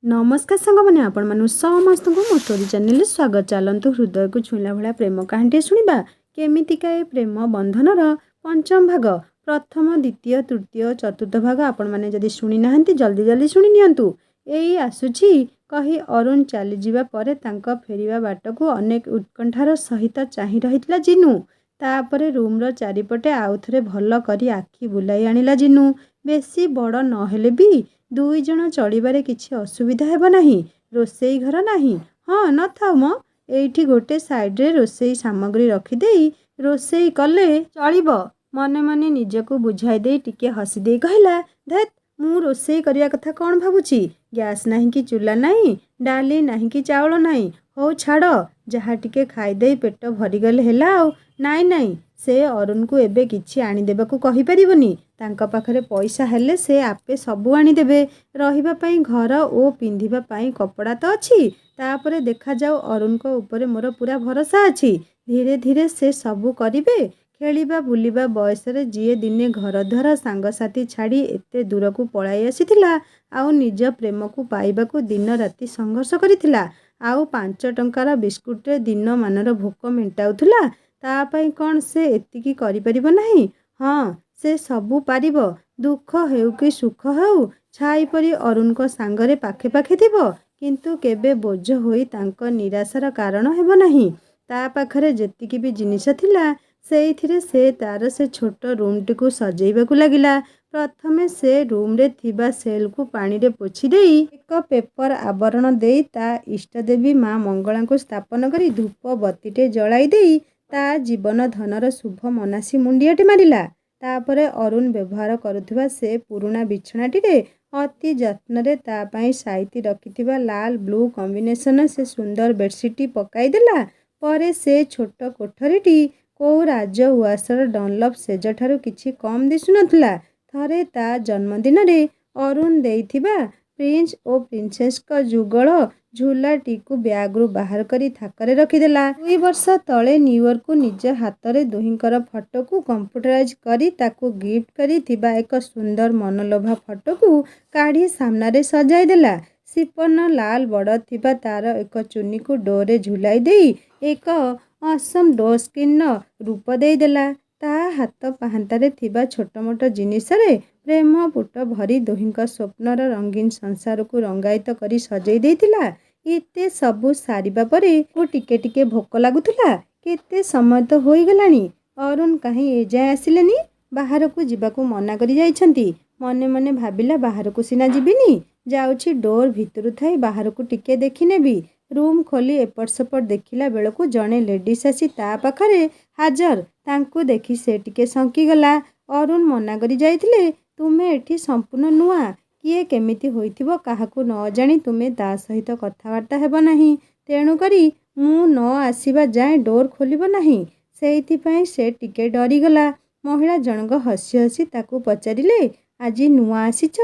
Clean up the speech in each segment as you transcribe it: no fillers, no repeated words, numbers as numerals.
नमस्कार सांग मैंने आपण मानु समस्त को मो स्टोरी चैनल स्वागत। चलतु हृदय को छुईला भाया प्रेम कहानी शुणा केमितिका ए प्रेम बंधनर पंचम भाग प्रथम द्वितीय तृतीय चतुर्थ भाग आपण मैंने जदि शुणी ना जल्दी जल्दी शुणी नियंतु। एई आसुची कही अरुण चली जावा परे तांका फेरिया बाट को अनेक उत्कंठार सहित चाहि रहितला जिनू। तापरे रूम्र चारिपटे आउ थे भल करी आखि बुलाई आनिला जिनू। बेसी बड़ नहेले भी दुई जन चढ़िबारे किछि असुविधा हेब नाही। रोसई घर नाही, हाँ न था म एठी गोटे साइड्रे रोसई सामग्री रखिदेई रोसई कले चलिब। मने मने निजको बुझाई दे टिके हसी दे कहला, धैत मु रोसई करिया कथा कौन भाबुची। गैस नाही कि चूल्हा नाही, डाली नाही कि चाउल नाही, हो छाड़ जहा टिके खाईदे पेट भरीगले हेला। आउ नाई नाई से अरुण को एबे किछि आनी देबाकू कहि परिबनी। तांका पाखरे पैसा हेले से आपे सबु आनी देबे। रहिबा पई घर ओ पिंधिबा पई कपड़ा तो अछि। तापरे देखा जाऊ अरुण को ऊपर मोर पूरा भरोसा अछि। धीरे धीरे से सबु करिबे। खेलिबा बुलिबा बयस रे जिए दिने घर द्वार सांगसाथी छाड़ी एते दूर को पळाई आसीथिला। आउ निज प्रेम को पाइबाकू दिन राति संघर्ष करिथिला। आउ 5 टंकार बिस्कुट रे दिन मानर भोक मेंटाउथुला। तापाई कौन से एतिकी करि परिबो नाही। हाँ से सबू पारिब। दुख हेउ कि सुख हेउ छाई परी अरुण को सांगरे पाखे पाखे थिबो, किंतु केबे बोझ होई तांको निराशार कारण हेबो नाही। ता पाखरे जेतिकी भी जिनिस थिला सेइथिरे से तार से छोट रूम टिकु सजेइबाकू लागिला। प्रथमे से रूम रे थिबा सेल को पानी रे पोछि देई एक पेपर आवरण देई ता इष्ट देवी माँ मंगला को स्थापन करी धूप बत्तीटे जलाई देई ता जीवन धनर शुभ मनासी मुंडियाटे मारिला। तापरे अरुण व्यवहार करुथिबा से पुराणा बिछणाटीरे अति जत्न रे ता पई साइती रखिथिबा लाल ब्लू कॉम्बिनेशन से सुंदर बेडशीट पकाई देला। परे से छोट कोठरीटी को राज उआसर डनलप सेज ठारू किछि कम दिसुनथला। थरे ता जन्मदिन रे अरुण देइथिबा प्रिंस और प्रिंसेस का जुगल झूलाटी को ब्याग रु बाहर करी थाकरे रखिदेला। 2 वर्ष तले न्यूयॉर्क को निज हाथ रे दुहिंकर फोटो को कंप्यूटराइज करी ताकू गिफ्ट करी थिबा एक सुंदर मनलोभा फोटो को काढ़ी सामना रे सजाई देला। सिपन लाल बड़ थिबा तार एक चुन्नी को डोरे झुलाई देई एक असम डोर स्क्रीन रूप देई देला। ता हाथ पाहांतारे थिबा छोट मोट जिनिस रे प्रेम पुट भरी दुहिंक स्वप्नर रंगीन संसार को रंगायित करी सजेई देइतिला। इते सबु सारिबा परे को टिके टिके भोक लागुथुला। केते समय तो होई गलानी, अरुण कहीं ए जाय आसिलेनी। बाहर को जीवाकू मना करी जाइछंती। मने मने भाबिला बाहर को सिना जीबिनी, जाउछि डोर भितरु थाई बाहर को टिके देखि नेबी। रूम खोली एपट सेपट देखिला बेलकू जणे लेडीज आसी ता पाखरे हाजर। तांकू देखि से टिके संकी गला। अरुण मना करी जाइथिले, तुमे एठी संपूर्ण नुआ, किए केमिति होइथिबो काहाकू न जानी तुमे ता सहित कथावार्ता हेबो नाही। तेणु करी मु न आसीबा जाए डोर खोलिबो नाही। सेइथि पई से टिके डरी गला। महिला जनक हसी हसी ताकू पचारिले, आजी नुआ आसीछ,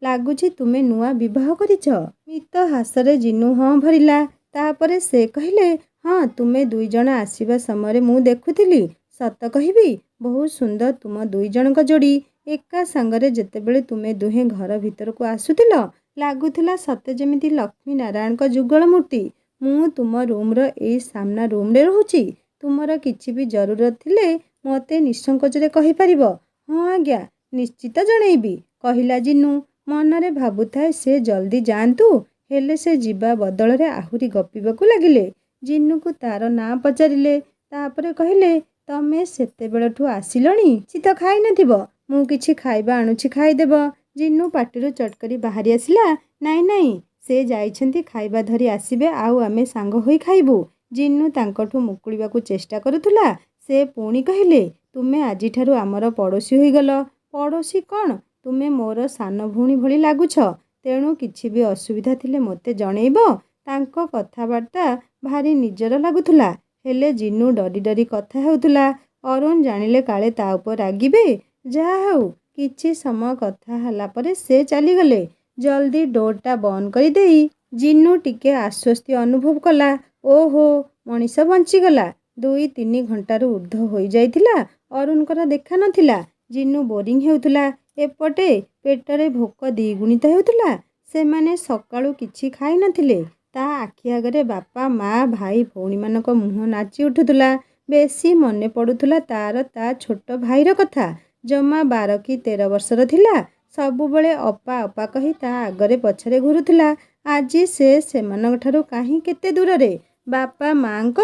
लागुछि तुमे नुआ विवाह करिछ। मित हासरे जिनू हाँ भरिला। तापरे से कहिले, हाँ तुमे 2 जण आसीबा समय मु देखुथिली। सत कहिबी बहुत सुंदर तुम 2 जनक जोड़ी। एका सांगरे जेतेबेले तुमे दुहे घर भीतर को आसुथिल लागुथिला सते जेमिति लक्ष्मी नारायण का जुगल मूर्ति। मु तुम रूम रो ए सामना रूम रे रहूची। तुमर किछि भी जरूरत थिले मते निसंकोच रे कहि परिबो। हाँ आज्ञा निश्चित जणैबी कहिला जिनू। मनरे भाबुथाए से जल्दी जांतु, हेले से जीवा बदल रे आहुरी गपिबाकू लागिले। जिनू को तार ना पचारिले। तापरे कहिले, तमे सेतेबेलठू आसिलणी, चित खाई नथिबो, मु किछि खाइबा आणुछि खाइदेब। जिनू पाटिरू चटकरी बाहरी आसिला, नाई नाई से जाइछंती खाइबा धरी आसिबे, आउ आमे सांग होई खाइबू। जिनू तांकठू मुकुलिबाकू चेष्टा करुथुला। से पुणी कहिले, तुमे आजि ठारू आमर पड़ोसी होई गल। पड़ोसी कौन, तुमे मोर सान भूणी भली लागुछ। तेणु किछि भी असुविधा थिले मते जणैबो। तांको कथाबार्ता भारी निजर लागुथुला। हेले जिनू डरी डरी कथा हेउथुला। अरुण जानिले काले ता उपर रागिबे। जा हेउ किछि समय कथा हला परे से चली गले। जल्दी डोरटा बंद करी देई जिनू टिके आश्वस्ति अनुभव कला। ओहो मनीष बंचीगला। 2-3 घंटारू ऊर्ध्व होई जाइथिला अरुणकर देखा नथिला। जिनू बोरिंग हेउथुला। एपटे पेटरे भोक 2 गुणित हेउथुला। ସେମାନେ ସକାଳୁ କିଛି ଖାଇନଥିଲେ। ତା ଆଖି ଆଗରେ ବାପା, ମା, ଭାଇ, ଭଉଣୀମାନଙ୍କ ମୁହଁ ନାଚି ଉଠୁଥିଲା। ବେଶୀ ମନେ ପଡ଼ୁଥିଲା ତା ଛୋଟ ଭାଇର କଥା। ଜମା 12 କି 13 ବର୍ଷର ଥିଲା। ସବୁବେଳେ ଅପା ଅପା କହି ତା ଆଗରେ ପଛରେ ଘୁରୁଥିଲା। ଆଜି ସେ ସେମାନଙ୍କଠାରୁ କାହିଁ କେତେ ଦୂରରେ। ବାପା ମାଙ୍କ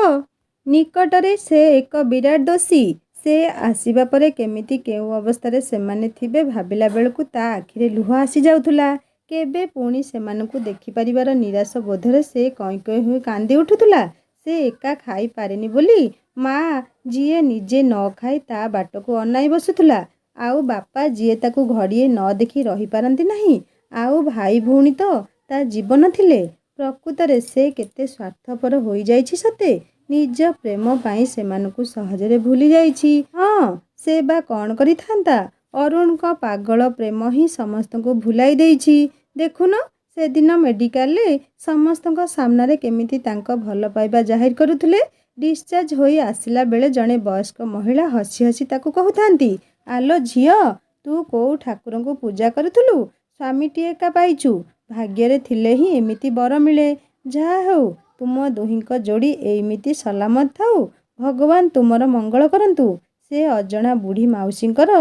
ନିକଟରେ ସେ ଏକ ବିରାଟ ଦୋଷୀ। ସେ ଆସିବା ପରେ କେମିତି କେଉଁ ଅବସ୍ଥାରେ ସେମାନେ ଥିବେ ଭାବିଲା ବେଳକୁ ତା ଆଖିରେ ଲୁହ ଆସିଯାଉଥିଲା। କେବେ ପୁଣି ସେମାନଙ୍କୁ ଦେଖିପାରିବାର ନିରାଶ ବୋଧରେ ସେ କଇଁ କଇଁ ହୋଇ କାନ୍ଦି ଉଠୁଥିଲା। ସେ ଏକା ଖାଇପାରେନି ବୋଲି ମା, ଯିଏ ନିଜେ ନ ଖାଇ ତା ବାଟକୁ ଅନାଇ ବସୁଥିଲା। ଆଉ ବାପା, ଯିଏ ତାକୁ ଘଡ଼ିଏ ନ ଦେଖି ରହିପାରନ୍ତି ନାହିଁ। ଆଉ ଭାଇ ଭଉଣୀ ତ ତା ଜୀବନ ଥିଲେ। ପ୍ରକୃତରେ ସେ କେତେ ସ୍ୱାର୍ଥପର ହୋଇଯାଇଛି ସତେ। ନିଜ ପ୍ରେମ ପାଇଁ ସେମାନଙ୍କୁ ସହଜରେ ଭୁଲି ଯାଇଛି। ହଁ, ସେ ବା କ'ଣ କରିଥାନ୍ତା। ଅରୁଣଙ୍କ ପାଗଳ ପ୍ରେମ ହିଁ ସମସ୍ତଙ୍କୁ ଭୁଲାଇ ଦେଇଛି। ଦେଖୁନ, ସେଦିନ ମେଡ଼ିକାଲରେ ସମସ୍ତଙ୍କ ସାମ୍ନାରେ କେମିତି ତାଙ୍କ ଭଲ ପାଇବା ଜାହିର କରୁଥିଲେ। ଡିସଚାର୍ଜ ହୋଇ ଆସିଲା ବେଳେ ଜଣେ ବୟସ୍କ ମହିଳା ହସି ହସି ତାକୁ କହୁଥାନ୍ତି, ଆଲୋ ଝିଅ, ତୁ କୋଉ ଠାକୁରଙ୍କୁ ପୂଜା କରୁଥିଲୁ? ସ୍ୱାମୀଟିଏ ଏକା ପାଇଛୁ। ଭାଗ୍ୟରେ ଥିଲେ ହିଁ ଏମିତି ବର ମିଳେ। ଯାହା ହେଉ, ତୁମ ଦୁହିଁଙ୍କ ଯୋଡ଼ି ଏମିତି ସଲାମତ ଥାଉ। ଭଗବାନ ତୁମର ମଙ୍ଗଳ କରନ୍ତୁ। ସେ ଅଜଣା ବୁଢ଼ୀ ମାଉସୀଙ୍କର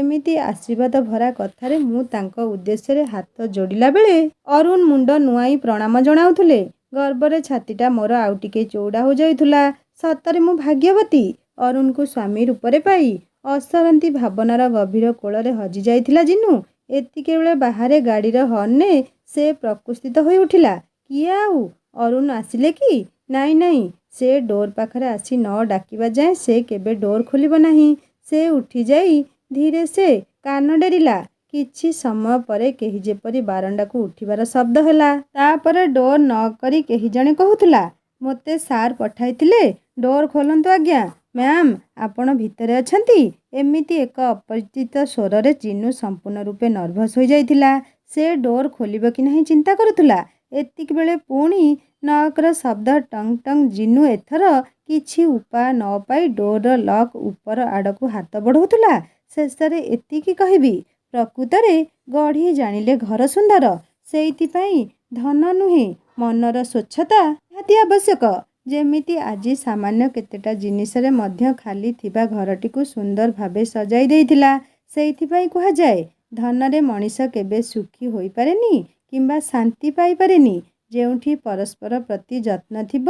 ଏମିତି ଆଶୀର୍ବାଦ ଭରା କଥାରେ ମୁଁ ତାଙ୍କ ଉଦ୍ଦେଶ୍ୟରେ ହାତ ଯୋଡ଼ିଲା ବେଳେ ଅରୁଣ ମୁଣ୍ଡ ନୁଆଁଇ ପ୍ରଣାମ ଜଣାଉଥିଲେ। ଗର୍ବରେ ଛାତିଟା ମୋର ଆଉ ଟିକେ ଚଉଡ଼ା ହୋଇଯାଉଥିଲା। ସତରେ ମୁଁ ଭାଗ୍ୟବତୀ, ଅରୁଣକୁ ସ୍ୱାମୀ ରୂପରେ ପାଇ। ଅସରନ୍ତି ଭାବନାର ଗଭୀର କୋଳରେ ହଜି ଯାଇଥିଲା ଜିନୁ। ଏତିକିବେଳେ ବାହାରେ ଗାଡ଼ିର ହର୍ଣ୍ଣରେ ସେ ପ୍ରକୃତିସ୍ଥ ହୋଇ ଉଠିଲା। କିଏ ଆଉ? ଅରୁଣ ଆସିଲେ କି? ନାଇଁ ନାଇଁ, ସେ ଡୋର ପାଖରେ ଆସି ନ ଡାକିବା ଯାଏଁ ସେ କେବେ ଡୋର ଖୋଲିବ ନାହିଁ। ସେ ଉଠିଯାଇ ଧୀରେ ସେ କାନ ଡେରିଲା। କିଛି ସମୟ ପରେ କେହି ଯେପରି ବାରଣ୍ଡାକୁ ଉଠିବାର ଶବ୍ଦ ହେଲା। ତାପରେ ଡୋର ନକ୍ କରି କେହି ଜଣେ କହୁଥିଲା, ମୋତେ ସାର୍ ପଠାଇଥିଲେ, ଡୋର ଖୋଲନ୍ତୁ ଆଜ୍ଞା। ମ୍ୟାମ୍, ଆପଣ ଭିତରେ ଅଛନ୍ତି? ଏମିତି ଏକ ଅପରିଚିତ ସ୍ୱରରେ ଜିନୁ ସମ୍ପୂର୍ଣ୍ଣ ରୂପେ ନର୍ଭସ ହୋଇଯାଇଥିଲା। ସେ ଡୋର ଖୋଲିବ କି ନାହିଁ ଚିନ୍ତା କରୁଥିଲା। ଏତିକିବେଳେ ପୁଣି ନକ୍ର ଶବ୍ଦ ଟଙ୍ଗ ଟଙ୍ଗ। ଜିନୁ ଏଥର କିଛି ଉପାୟ ନ ପାଇ ଡୋରର ଲକ୍ ଉପର ଆଡ଼କୁ ହାତ ବଢ଼ଉଥିଲା। ଶେଷରେ ଏତିକି କହିବି, ପ୍ରକୃତରେ ଗଢ଼ି ଜାଣିଲେ ଘର ସୁନ୍ଦର। ସେଇଥିପାଇଁ ଧନ ନୁହେଁ, ମନର ସ୍ୱଚ୍ଛତା ନିହାତି ଆବଶ୍ୟକ। ଯେମିତି ଆଜି ସାମାନ୍ୟ କେତେଟା ଜିନିଷରେ ମଧ୍ୟ ଖାଲି ଥିବା ଘରଟିକୁ ସୁନ୍ଦର ଭାବେ ସଜାଇ ଦେଇଥିଲା। ସେଇଥିପାଇଁ କୁହାଯାଏ, ଧନରେ ମଣିଷ କେବେ ସୁଖୀ ହୋଇପାରେନି କିମ୍ବା ଶାନ୍ତି ପାଇପାରେନି। ଯେଉଁଠି ପରସ୍ପର ପ୍ରତି ଯତ୍ନ ଥିବ,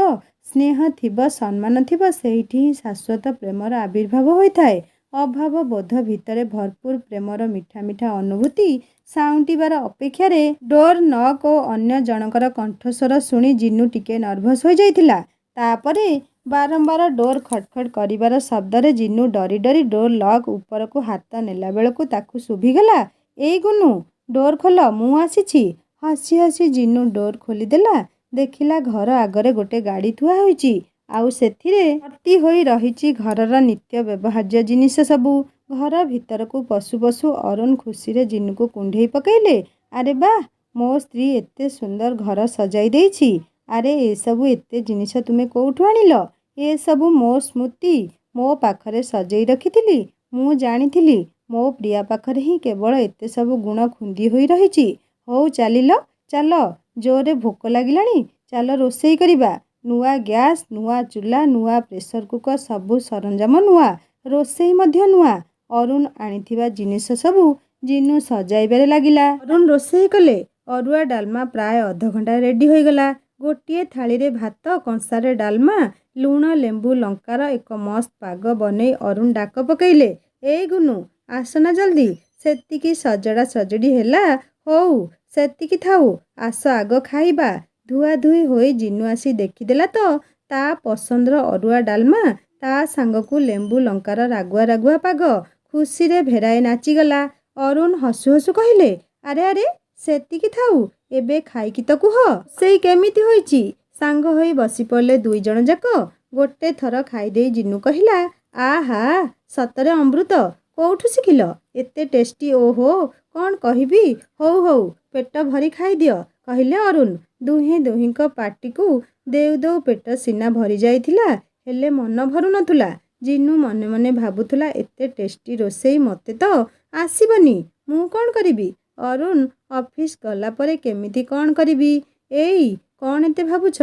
ସ୍ନେହ ଥିବ, ସମ୍ମାନ ଥିବ, ସେଇଠି ହିଁ ଶାଶ୍ୱତ ପ୍ରେମର ଆବିର୍ଭାବ ହୋଇଥାଏ। ଅଭାବ ବୋଧ ଭିତରେ ଭରପୁର ପ୍ରେମର ମିଠା ମିଠା ଅନୁଭୂତି ସାଉଁଟିବାର ଅପେକ୍ଷାରେ ଡୋର ନକ୍ ଓ ଅନ୍ୟ ଜଣଙ୍କର କଣ୍ଠସ୍ୱର ଶୁଣି ଜିନୁ ଟିକେ ନର୍ଭସ ହୋଇଯାଇଥିଲା। ତାପରେ ବାରମ୍ବାର ଡୋର ଖଟ ଖଟ କରିବାର ଶବ୍ଦରେ ଜିନୁ ଡରି ଡରି ଡୋର ଲକ୍ ଉପରକୁ ହାତ ନେଲା ବେଳକୁ ତାକୁ ଶୁଭିଗଲା, ଏଇ ଗୁନୁ, ଡୋର ଖୋଲ, ମୁଁ ଆସିଛି। ହସି ହସି ଜିନୁ ଡୋର ଖୋଲିଦେଲା। ଦେଖିଲା ଘର ଆଗରେ ଗୋଟେ ଗାଡ଼ି ଥୁଆ ହୋଇଛି। ଆଉ ସେଥିରେ ଭର୍ତ୍ତି ହୋଇ ରହିଛି ଘରର ନିତ୍ୟ ବ୍ୟବହାର୍ଯ୍ୟ ଜିନିଷ ସବୁ। ଘର ଭିତରକୁ ପଶୁ ପଶୁ ଅରୁଣ ଖୁସିରେ ଜିନୁକୁ କୁଣ୍ଢେଇ ପକେଇଲେ। ଆରେ ବାଃ, ମୋ ସ୍ତ୍ରୀ ଏତେ ସୁନ୍ଦର ଘର ସଜାଇ ଦେଇଛି। ଆରେ ଏସବୁ ଏତେ ଜିନିଷ ତୁମେ କୋଉଠୁ ଆଣିଲ? ଏସବୁ ମୋ ସ୍ମୃତି। ମୋ ପାଖରେ ସଜେଇ ରଖିଥିଲି। ମୁଁ ଜାଣିଥିଲି ମୋ ପ୍ରିୟା ପାଖରେ ହିଁ କେବଳ ଏତେ ସବୁ ଗୁଣ ଖୁନ୍ଦି ହୋଇ ରହିଛି। ହଉ ଚାଲିଲ, ଚାଲ, ଜୋରରେ ଭୋକ ଲାଗିଲାଣି, ଚାଲ ରୋଷେଇ କରିବା। ନୂଆ ଗ୍ୟାସ୍, ନୂଆ ଚୁଲା, ନୂଆ ପ୍ରେସର କୁକର, ସବୁ ସରଞ୍ଜାମ ନୂଆ, ରୋଷେଇ ମଧ୍ୟ ନୂଆ। ଅରୁଣ ଆଣିଥିବା ଜିନିଷ ସବୁ ଜିନୁ ସଜାଇବାରେ ଲାଗିଲା। ଅରୁଣ ରୋଷେଇ କଲେ। ଅରୁଆ ଡାଲମା ପ୍ରାୟ ଅଧଘଣ୍ଟାରେ ରେଡ଼ି ହୋଇଗଲା। ଗୋଟିଏ ଥାଳିରେ ଭାତ, କଂସାରେ ଡାଲମା, ଲୁଣ ଲେମ୍ବୁ ଲଙ୍କାର ଏକ ମସ୍ତ ପାଗ ବନେଇ ଅରୁଣ ଡାକ ପକେଇଲେ, ଏଇ ଗୁନୁ, ଆସନା ଜଲ୍ଦି। ସେତିକି ସଜଡ଼ା ସଜଡ଼ି ହେଲା। ହଉ, ସେତିକି ଥାଉ, ଆସ ଆଗ ଖାଇବା। ଧୁଆଧୁଇ ହୋଇ ଜିନୁ ଆସି ଦେଖିଦେଲା ତ ତା ପସନ୍ଦର ଅରୁଆ ଡାଲମା, ତା ସାଙ୍ଗକୁ ଲେମ୍ବୁ ଲଙ୍କାର ରାଗୁଆ ରାଗୁଆ ପାଗ। ଖୁସିରେ ଭେରାଏ ନାଚିଗଲା। ଅରୁଣ ହସୁ ହସୁ କହିଲେ, ଆରେ ଆରେ, ସେତିକି ଥାଉ, ଏବେ ଖାଇକି ତ କୁହ, ସେଇ କେମିତି ହୋଇଛି। ସାଙ୍ଗ ହୋଇ ବସି ପଡ଼ିଲେ ଦୁଇ ଜଣ ଯାକ। ଗୋଟେ ଥର ଖାଇଦେଇ ଜିନୁ କହିଲା, ଆହା, ସତରେ ଅମୃତ। କୋଉଠୁ ଶିଖିଲ ଏତେ ଟେଷ୍ଟି? ଓହୋ, କ'ଣ କହିବି। ହଉ ହଉ, ପେଟ ଭରି ଖାଇଦିଅ, କହିଲେ ଅରୁଣ। ଦୁହେଁ ଦୁହିଁଙ୍କ ପାଟିକୁ ଦେଉ ଦେଉ ପେଟ ସିନା ଭରି ଯାଇଥିଲା, ହେଲେ ମନ ଭରୁ ନଥିଲା। ଜିନୁ ମନେ ମନେ ଭାବୁଥିଲା, ଏତେ ଟେଷ୍ଟି ରୋଷେଇ ମୋତେ ତ ଆସିବନି, ମୁଁ କ'ଣ କରିବି। ଅରୁଣ ଅଫିସ୍ ଗଲା ପରେ କେମିତି କ'ଣ କରିବି? ଏଇ କ'ଣ ଏତେ ଭାବୁଛ?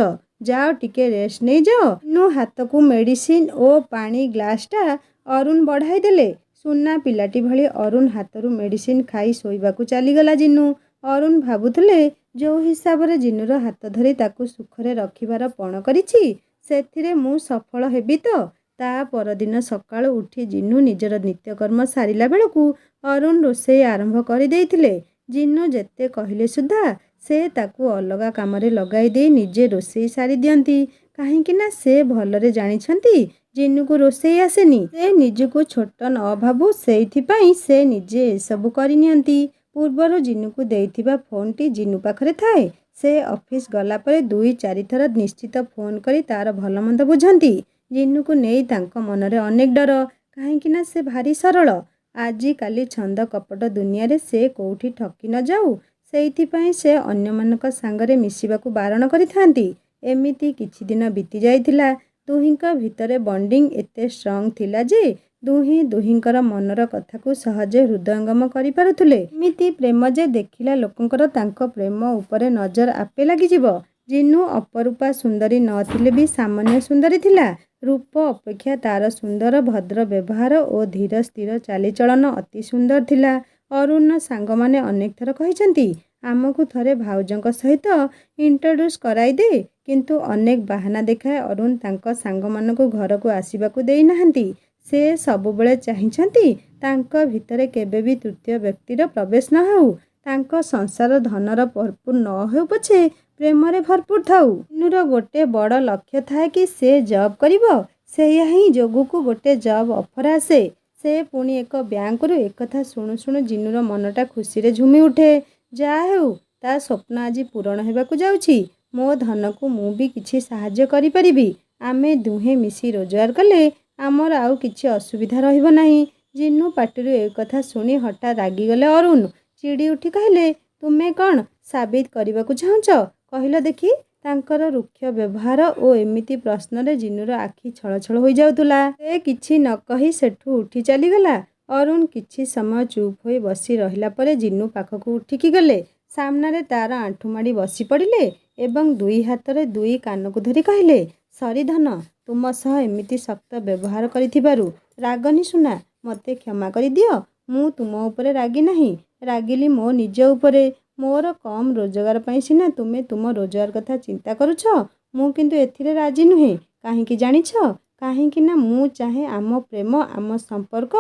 ଯାଅ ଟିକେ ରେଷ୍ଟ ନେଇଯାଅ। ଜିନୁ ହାତକୁ ମେଡ଼ିସିନ ଓ ପାଣି ଗ୍ଲାସଟା ଅରୁଣ ବଢ଼ାଇ ଦେଲେ। ସୁନା ପିଲାଟି ଭଳି ଅରୁଣ ହାତରୁ ମେଡ଼ିସିନ ଖାଇ ଶୋଇବାକୁ ଚାଲିଗଲା ଜିନୁ। ଅରୁଣ ଭାବୁଥିଲେ ଯେଉଁ ହିସାବରେ ଜିନୁର ହାତ ଧରି ତାକୁ ସୁଖରେ ରଖିବାର ପଣ କରିଛି ସେଥିରେ ମୁଁ ସଫଳ ହେବି ତ? ତା ପରଦିନ ସକାଳୁ ଉଠି ଜିନୁ ନିଜର ନିତ୍ୟକର୍ମ ସାରିଲା ବେଳକୁ ଅରୁଣ ରୋଷେଇ ଆରମ୍ଭ କରିଦେଇଥିଲେ। ଜିନୁ ଯେତେ କହିଲେ ସୁଦ୍ଧା ସେ ତାକୁ ଅଲଗା କାମରେ ଲଗାଇ ଦେଇ ନିଜେ ରୋଷେଇ ସାରି ଦିଅନ୍ତି। କାହିଁକି ନା ସେ ଭଲରେ ଜାଣିଛନ୍ତି ଜିନୁକୁ ରୋଷେଇ ଆସେନି। ସେ ନିଜକୁ ଛୋଟ ନ ଭାବୁ ସେଇଥିପାଇଁ ସେ ନିଜେ ଏସବୁ କରିନିଅନ୍ତି। ପୂର୍ବରୁ ଜିନୁକୁ ଦେଇଥିବା ଫୋନ୍ଟି ଜିନୁ ପାଖରେ ଥାଏ। ସେ ଅଫିସ୍ ଗଲା ପରେ 2-4 ଥର ନିଶ୍ଚିତ ଫୋନ୍ କରି ତାର ଭଲମନ୍ଦ ବୁଝନ୍ତି। ଜିନୁକୁ ନେଇ ତାଙ୍କ ମନରେ ଅନେକ ଡର। କାହିଁକି ନା ସେ ଭାରି ସରଳ। ଆଜିକାଲି ଛନ୍ଦ କପଟ ଦୁନିଆରେ ସେ କୋଉଠି ଠକି ନ ଯାଉ ସେଇଥିପାଇଁ ସେ ଅନ୍ୟମାନଙ୍କ ସାଙ୍ଗରେ ମିଶିବାକୁ ବାରଣ କରିଥାନ୍ତି। ଏମିତି କିଛି ଦିନ ବିତି ଯାଇଥିଲା। ଦୁହିଁଙ୍କ ଭିତରେ ବଣ୍ଡିଂ ଏତେ ଷ୍ଟ୍ରଙ୍ଗ ଥିଲା ଯେ ଦୁହିଁ ଦୁହିଁଙ୍କର ମନର କଥାକୁ ସହଜେ ହୃଦୟଙ୍ଗମ କରିପାରୁଥିଲେ। ଏମିତି ପ୍ରେମ ଯେ ଦେଖିଲା ଲୋକଙ୍କର ତାଙ୍କ ପ୍ରେମ ଉପରେ ନଜର ଆପେ ଲାଗିଯିବ। ଜିନୁ ଅପରୂପା ସୁନ୍ଦରୀ ନଥିଲେ ବି ସାମାନ୍ୟ ସୁନ୍ଦରୀ ଥିଲା। ରୂପ ଅପେକ୍ଷା ତାର ସୁନ୍ଦର ଭଦ୍ର ବ୍ୟବହାର ଓ ଧୀର ସ୍ଥିର ଚାଲିଚଳନ ଅତି ସୁନ୍ଦର ଥିଲା। ଅରୁଣର ସାଙ୍ଗମାନେ ଅନେକ ଥର କହିଛନ୍ତି ଆମକୁ ଥରେ ଭାଉଜଙ୍କ ସହିତ ଇଣ୍ଟ୍ରୋଡ୍ୟୁସ୍ କରାଇ ଦେ, କିନ୍ତୁ ଅନେକ ବାହାନା ଦେଖାଇ ଅରୁଣ ତାଙ୍କ ସାଙ୍ଗମାନଙ୍କୁ ଘରକୁ ଆସିବାକୁ ଦେଇନାହାନ୍ତି। ସେ ସବୁବେଳେ ଚାହିଁଛନ୍ତି ତାଙ୍କ ଭିତରେ କେବେ ବି ତୃତୀୟ ବ୍ୟକ୍ତିର ପ୍ରବେଶ ନ ହେଉ। ତାଙ୍କ ସଂସାର ଧନର ଭରପୁର ନ ହେଉ ପଛେ ପ୍ରେମରେ ଭରପୁର ଥାଉ। ଜିନୁର ଗୋଟେ ବଡ଼ ଲକ୍ଷ୍ୟ ଥାଏ କି ସେ ଜବ୍ କରିବ। ସେଇଆ ହିଁ ଯୋଗକୁ ଗୋଟେ ଜବ୍ ଅଫର ଆସେ। ସେ ପୁଣି ଏକ ବ୍ୟାଙ୍କରୁ ଏକଥା ଶୁଣୁ ଶୁଣୁ ଜିନୁର ମନଟା ଖୁସିରେ ଝୁମି ଉଠେ। ଯାହା ହେଉ ତା ସ୍ୱପ୍ନ ଆଜି ପୂରଣ ହେବାକୁ ଯାଉଛି। ମୋ ଧନକୁ ମୁଁ ବି କିଛି ସାହାଯ୍ୟ କରିପାରିବି। ଆମେ ଦୁହେଁ ମିଶି ରୋଜଗାର କଲେ ଆମର ଆଉ କିଛି ଅସୁବିଧା ରହିବ ନାହିଁ। ଜିନୁ ପାଟିରୁ ଏ କଥା ଶୁଣି ହଠାତ୍ ରାଗିଗଲେ ଅରୁଣ। ଚିଡ଼ି ଉଠି କହିଲେ ତୁମେ କ'ଣ ସାବିତ କରିବାକୁ ଚାହୁଁଛ କହିଲ ଦେଖି? ତାଙ୍କର ରୁକ୍ଷ ବ୍ୟବହାର ଓ ଏମିତି ପ୍ରଶ୍ନରେ ଜିନୁର ଆଖି ଛଳଛଳ ହୋଇଯାଉଥିଲା। ସେ କିଛି ନ କହି ସେଠୁ ଉଠି ଚାଲିଗଲା। ଅରୁଣ କିଛି ସମୟ ଚୁପ୍ ହୋଇ ବସି ରହିଲା ପରେ ଜିନୁ ପାଖକୁ ଉଠିକି ଗଲେ। ସାମ୍ନାରେ ତାର ଆଣ୍ଠୁମାଡ଼ି ବସି ପଡ଼ିଲେ ଏବଂ 2 ହାତରେ 2 କାନକୁ ଧରି କହିଲେ ସରି ଧନ, ତୁମ ସହ ଏମିତି ଶକ୍ତ ବ୍ୟବହାର କରିଥିବାରୁ। ରାଗନି ସୁନା, ମୋତେ କ୍ଷମା କରିଦିଅ। ମୁଁ ତୁମ ଉପରେ ରାଗି ନାହିଁ, ରାଗିଲି ମୋ ନିଜ ଉପରେ। ମୋର କମ୍ ରୋଜଗାର ପାଇଁ ସିନା ତୁମେ ତୁମ ରୋଜଗାର କଥା ଚିନ୍ତା କରୁଛ। ମୁଁ କିନ୍ତୁ ଏଥିରେ ରାଜି ନୁହେଁ। କାହିଁକି ଜାଣିଛ? କାହିଁକି ନା ମୁଁ ଚାହେଁ ଆମ ପ୍ରେମ, ଆମ ସମ୍ପର୍କ,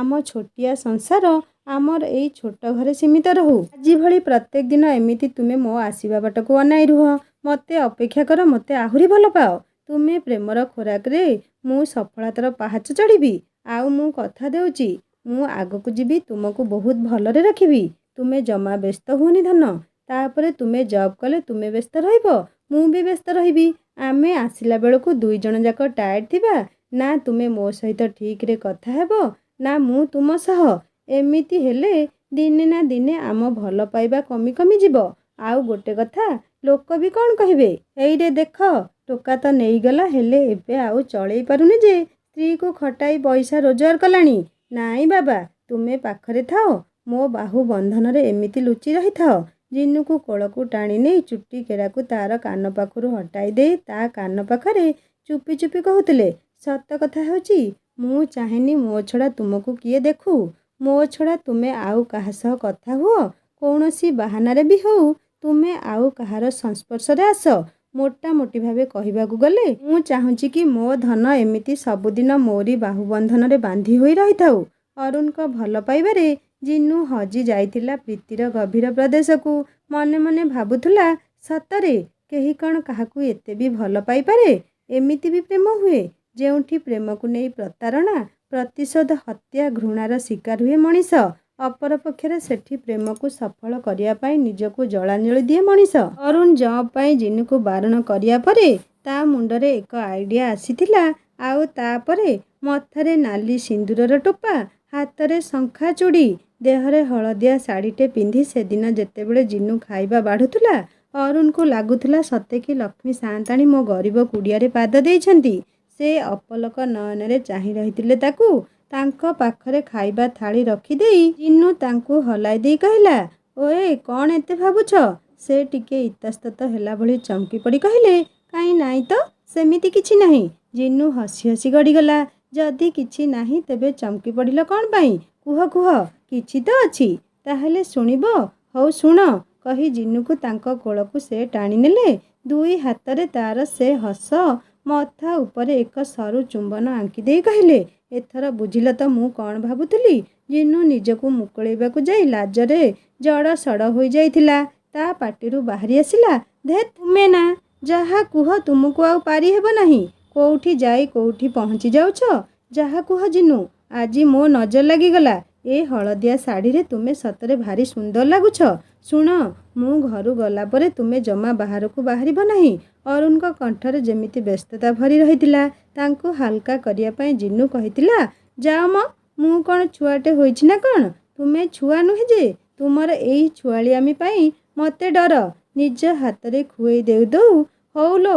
ଆମ ଛୋଟିଆ ସଂସାର ଆମର ଏଇ ଛୋଟ ଘରେ ସୀମିତ ରହୁ। ଆଜି ଭଳି ପ୍ରତ୍ୟେକ ଦିନ ଏମିତି ତୁମେ ମୋ ଆସିବା ବାଟକୁ ଅନାଇ ରୁହ। ମୋତେ ଅପେକ୍ଷା କର, ମୋତେ ଆହୁରି ଭଲ ପାଅ। ତୁମେ ପ୍ରେମର ଖୋରାକରେ ମୁଁ ସଫଳତାର ପାହାଚ ଚଢ଼ିବି। ଆଉ ମୁଁ କଥା ଦେଉଛି ମୁଁ ଆଗକୁ ଯିବି, ତୁମକୁ ବହୁତ ଭଲରେ ରଖିବି। ତୁମେ ଜମା ବ୍ୟସ୍ତ ହୁଅନି ଧନ। ତାପରେ ତୁମେ ଜବ୍ କଲେ ତୁମେ ବ୍ୟସ୍ତ ରହିବ, ମୁଁ ବି ବ୍ୟସ୍ତ ରହିବି। ଆମେ ଆସିଲା ବେଳକୁ 2 ଜଣ ଯାକ ଟାୟାର୍ଡ ଥିବା। ନା ତୁମେ ମୋ ସହିତ ଠିକ୍ରେ କଥା ହେବ ନା ମୁଁ ତୁମ ସହ। ଏମିତି ହେଲେ ଦିନେ ନା ଦିନେ ଆମ ଭଲ ପାଇବା କମି କମି ଯିବ। ଆଉ ଗୋଟେ କଥା, ଲୋକ ବି କ'ଣ କହିବେ? ଏଇରେ ଦେଖ ଟୋକା ତ ନେଇଗଲା, ହେଲେ ଏବେ ଆଉ ଚଳେଇ ପାରୁନି ଯେ ସ୍ତ୍ରୀକୁ ଖଟାଇ ପଇସା ରୋଜଗାର କଲାଣି। ନାଇଁ ବାବା, ତୁମେ ପାଖରେ ଥାଅ, ମୋ ବାହୁ ବନ୍ଧନରେ ଏମିତି ଲୁଚି ରହିଥାଅ। ଜିନୁକୁ କୋଳକୁ ଟାଣି ନେଇ ଚୁଟି କେରାକୁ ତାର କାନ ପାଖରୁ ହଟାଇ ଦେଇ ତା କାନ ପାଖରେ ଚୁପି ଚୁପି କହୁଥିଲେ ସତ କଥା ହେଉଛି ମୁଁ ଚାହେଁନି ମୋ ଛଡ଼ା ତୁମକୁ କିଏ ଦେଖୁ। ମୋ ଛଡ଼ା ତୁମେ ଆଉ କାହା ସହ କଥା ହୁଅ, କୌଣସି ବାହାନାରେ ବି ହଉ ତୁମେ ଆଉ କାହାର ସଂସ୍ପର୍ଶରେ ଆସ। ମୋଟାମୋଟି ଭାବେ କହିବାକୁ ଗଲେ ମୁଁ ଚାହୁଁଛି କି ମୋ ଧନ ଏମିତି ସବୁଦିନ ମୋରି ବାହୁବନ୍ଧନରେ ବାନ୍ଧି ହୋଇ ରହିଥାଉ। ଅରୁଣଙ୍କ ଭଲ ପାଇବାରେ ଜିନୁ ହଜି ଯାଇଥିଲା ପ୍ରୀତିର ଗଭୀର ପ୍ରଦେଶକୁ। ମନେ ମନେ ଭାବୁଥିଲା ସତରେ କେହି କ'ଣ କାହାକୁ ଏତେ ବି ଭଲ ପାଇପାରେ? ଏମିତି ବି ପ୍ରେମ ହୁଏ ଯେଉଁଠି ପ୍ରେମକୁ ନେଇ ପ୍ରତାରଣା, ପ୍ରତିଶୋଧ, ହତ୍ୟା, ଘୃଣାର ଶିକାର ହୁଏ ମଣିଷ। ଅପରପକ୍ଷରେ ସେଠି ପ୍ରେମକୁ ସଫଳ କରିବା ପାଇଁ ନିଜକୁ ଜଳାଞ୍ଜଳି ଦିଏ ମଣିଷ। ଅରୁଣ ଜବ୍ ପାଇଁ ଜିନୁକୁ ବାରଣ କରିବା ପରେ ତା ମୁଣ୍ଡରେ ଏକ ଆଇଡିଆ ଆସିଥିଲା। ଆଉ ତାପରେ ମଥାରେ ନାଲି ସିନ୍ଦୁରର ଟୋପା, ହାତରେ ଶଙ୍ଖା ଚୁଡ଼ି, ଦେହରେ ହଳଦିଆ ଶାଢ଼ୀଟେ ପିନ୍ଧି ସେଦିନ ଯେତେବେଳେ ଜିନୁ ଖାଇବା ବାଢ଼ୁଥିଲା ଅରୁଣକୁ ଲାଗୁଥିଲା ସତେକି ଲକ୍ଷ୍ମୀ ସାଆନ୍ତାଣୀ ମୋ ଗରିବ କୁଡ଼ିଆରେ ପାଦ ଦେଇଛନ୍ତି। ସେ ଅପଲକ ନୟନରେ ଚାହିଁ ରହିଥିଲେ ତାକୁ। ତାଙ୍କ ପାଖରେ ଖାଇବା ଥାଳି ରଖିଦେଇ ଜିନୁ ତାଙ୍କୁ ହଲାଇ ଦେଇ କହିଲା ଓଏ କ'ଣ ଏତେ ଭାବୁଛ? ସେ ଟିକେ ଇତସ୍ତତ ହେଲା ଭଳି ଚମକି ପଡ଼ି କହିଲେ, କାହିଁ ନାଇଁ ତ, ସେମିତି କିଛି ନାହିଁ। ଜିନୁ ହସି ହସି ଗଡ଼ିଗଲା। ଯଦି କିଛି ନାହିଁ ତେବେ ଚମକି ପଡ଼ିଲ କ'ଣ ପାଇଁ? କୁହ କୁହ, କିଛି ତ ଅଛି। ତାହେଲେ ଶୁଣିବ? ହଉ ଶୁଣ, କହି ଜିନୁକୁ ତାଙ୍କ କୋଳକୁ ସେ ଟାଣିନେଲେ। ଦୁଇ ହାତରେ ତାର ସେ ହସ ମଥା ଉପରେ ଏକ ସରୁ ଚୁମ୍ବନ ଆଙ୍କି ଦେଇ କହିଲେ, ଏଥର ବୁଝିଲ ତ ମୁଁ କ'ଣ ଭାବୁଥିଲି? ଜିନୁ ନିଜକୁ ମୁକୁଳେଇବାକୁ ଯାଇ ଲାଜରେ ଜଡ଼ ସଡ଼ ହୋଇଯାଇଥିଲା। ତା ପାଟିରୁ ବାହାରି ଆସିଲା, ଧେତ୍ ତୁମେ ନା, ଯାହା କୁହ ତୁମକୁ ଆଉ ପାରି ହେବ ନାହିଁ। କୋଉଠି ଯାଇ କୋଉଠି ପହଞ୍ଚି ଯାଉଛ? ଯାହା କୁହ ଜିନୁ, ଆଜି ମୋ ନଜର ଲାଗିଗଲା। ଏ ହଳଦିଆ ଶାଢ଼ୀରେ ତୁମେ ସତରେ ଭାରି ସୁନ୍ଦର ଲାଗୁଛ। ଶୁଣ, ମୁଁ ଘରୁ ଗଲା ପରେ ତୁମେ ଜମା ବାହାରକୁ ବାହାରିବ ନାହିଁ। ଅରୁଣଙ୍କ କଣ୍ଠରେ ଯେମିତି ବ୍ୟସ୍ତତା ଭରି ରହିଥିଲା। ତାଙ୍କୁ ହାଲକା କରିବା ପାଇଁ ଜିନୁ କହିଥିଲା, ଯାଅ ମ, ମୁଁ କ'ଣ ଛୁଆଟେ ହୋଇଛି ନା କ'ଣ? ତୁମେ ଛୁଆ ନୁହେଁ ଯେ ତୁମର ଏଇ ଛୁଆଳିଆମି ପାଇଁ ମୋତେ ଡର। ନିଜ ହାତରେ ଖୁଏଇ ଦେଉ ଦେଉ, ହଉ ଲୋ,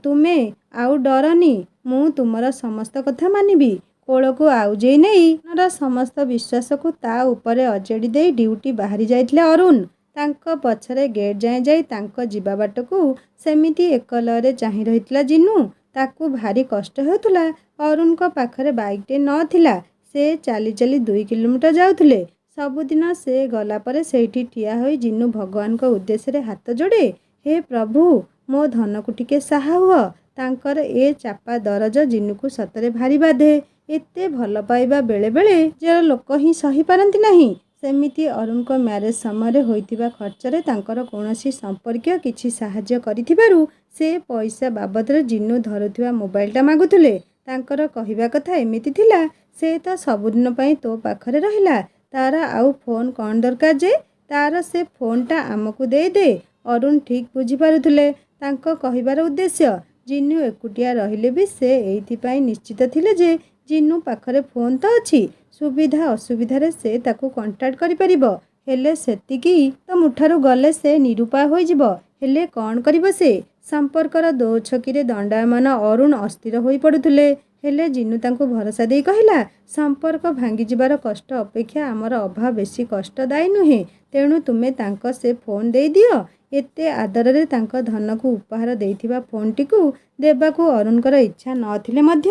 ତୁମେ ଆଉ ଡରନି, ମୁଁ ତୁମର ସମସ୍ତ କଥା ମାନିବି। କୋଳକୁ ଆଉଜେଇ ନେଇ ମନର ସମସ୍ତ ବିଶ୍ୱାସକୁ ତା ଉପରେ ଅଜାଡ଼ି ଦେଇ ଡ୍ୟୁଟି ବାହାରି ଯାଇଥିଲେ ଅରୁଣ। ତାଙ୍କ ପଛରେ ଗେଟ୍ ଯାଏଁ ଯାଇ ତାଙ୍କ ଯିବା ବାଟକୁ ସେମିତି ଏକଲରେ ଚାହିଁ ରହିଥିଲା ଜିନୁ। ତାକୁ ଭାରି କଷ୍ଟ ହେଉଥିଲା। ଅରୁଣଙ୍କ ପାଖରେ ବାଇକ୍ଟେ ନଥିଲା। ସେ ଚାଲି ଚାଲି 2 କିଲୋମିଟର ଯାଉଥିଲେ। ସବୁଦିନ ସେ ଗଲା ପରେ ସେଇଠି ଠିଆ ହୋଇ ଜିନୁ ଭଗବାନଙ୍କ ଉଦ୍ଦେଶ୍ୟରେ ହାତ ଯୋଡ଼େ, ହେ ପ୍ରଭୁ, ମୋ ଧନକୁ ଟିକେ ସାହା ହୁଅ। ତାଙ୍କର ଏ ଚାପା ଦରଜ ଜିନୁକୁ ସତରେ ଭାରି ବାଧେ। ଏତେ ଭଲ ପାଇବା ବେଳେବେଳେ ନିଜର ଲୋକ ହିଁ ସହିପାରନ୍ତି ନାହିଁ। ସେମିତି ଅରୁଣଙ୍କ ମ୍ୟାରେଜ ସମୟରେ ହୋଇଥିବା ଖର୍ଚ୍ଚରେ ତାଙ୍କର କୌଣସି ସମ୍ପର୍କୀୟ କିଛି ସାହାଯ୍ୟ କରିଥିବାରୁ ସେ ପଇସା ବାବଦରେ ଜିନୁ ଧରୁଥିବା ମୋବାଇଲଟା ମାଗୁଥିଲେ। ତାଙ୍କର କହିବା କଥା ଏମିତି ଥିଲା, ସେ ତ ସବୁଦିନ ପାଇଁ ତୋ ପାଖରେ ରହିଲା, ତାର ଆଉ ଫୋନ୍ କ'ଣ ଦରକାର ଯେ? ତାର ସେ ଫୋନ୍ଟା ଆମକୁ ଦେଇଦେ। ଅରୁଣ ଠିକ୍ ବୁଝିପାରୁଥିଲେ ତାଙ୍କ କହିବାର ଉଦ୍ଦେଶ୍ୟ। ଜିନୁ ଏକୁଟିଆ ରହିଲେ ବି ସେ ଏଇଥିପାଇଁ ନିଶ୍ଚିତ ଥିଲେ ଯେ ଜିନୁ ପାଖରେ ଫୋନ୍ ତ ଅଛି, ସୁବିଧା ଅସୁବିଧାରେ ସେ ତାକୁ କଣ୍ଟାକ୍ଟ କରିପାରିବ। ହେଲେ ସେତିକି ତ ମୁଠାରୁ ଗଲେ ସେ ନିରୁପାୟ ହୋଇଯିବ। ହେଲେ କ'ଣ କରିବ ସେ? ସମ୍ପର୍କର ଦୋଛକିରେ ଦଣ୍ଡାୟମାନ ଅରୁଣ ଅସ୍ଥିର ହୋଇପଡ଼ୁଥିଲେ। ହେଲେ ଜିନୁ ତାଙ୍କୁ ଭରସା ଦେଇ କହିଲା, ସମ୍ପର୍କ ଭାଙ୍ଗିଯିବାର କଷ୍ଟ ଅପେକ୍ଷା ଆମର ଅଭାବ ବେଶୀ କଷ୍ଟଦାୟୀ ନୁହେଁ। ତେଣୁ ତୁମେ ତାଙ୍କ ସେ ଫୋନ୍ ଦେଇଦିଅ। ଏତେ ଆଦରରେ ତାଙ୍କ ଧନକୁ ଉପହାର ଦେଇଥିବା ଫୋନ୍ଟିକୁ ଦେବାକୁ ଅରୁଣଙ୍କର ଇଚ୍ଛା ନଥିଲେ ମଧ୍ୟ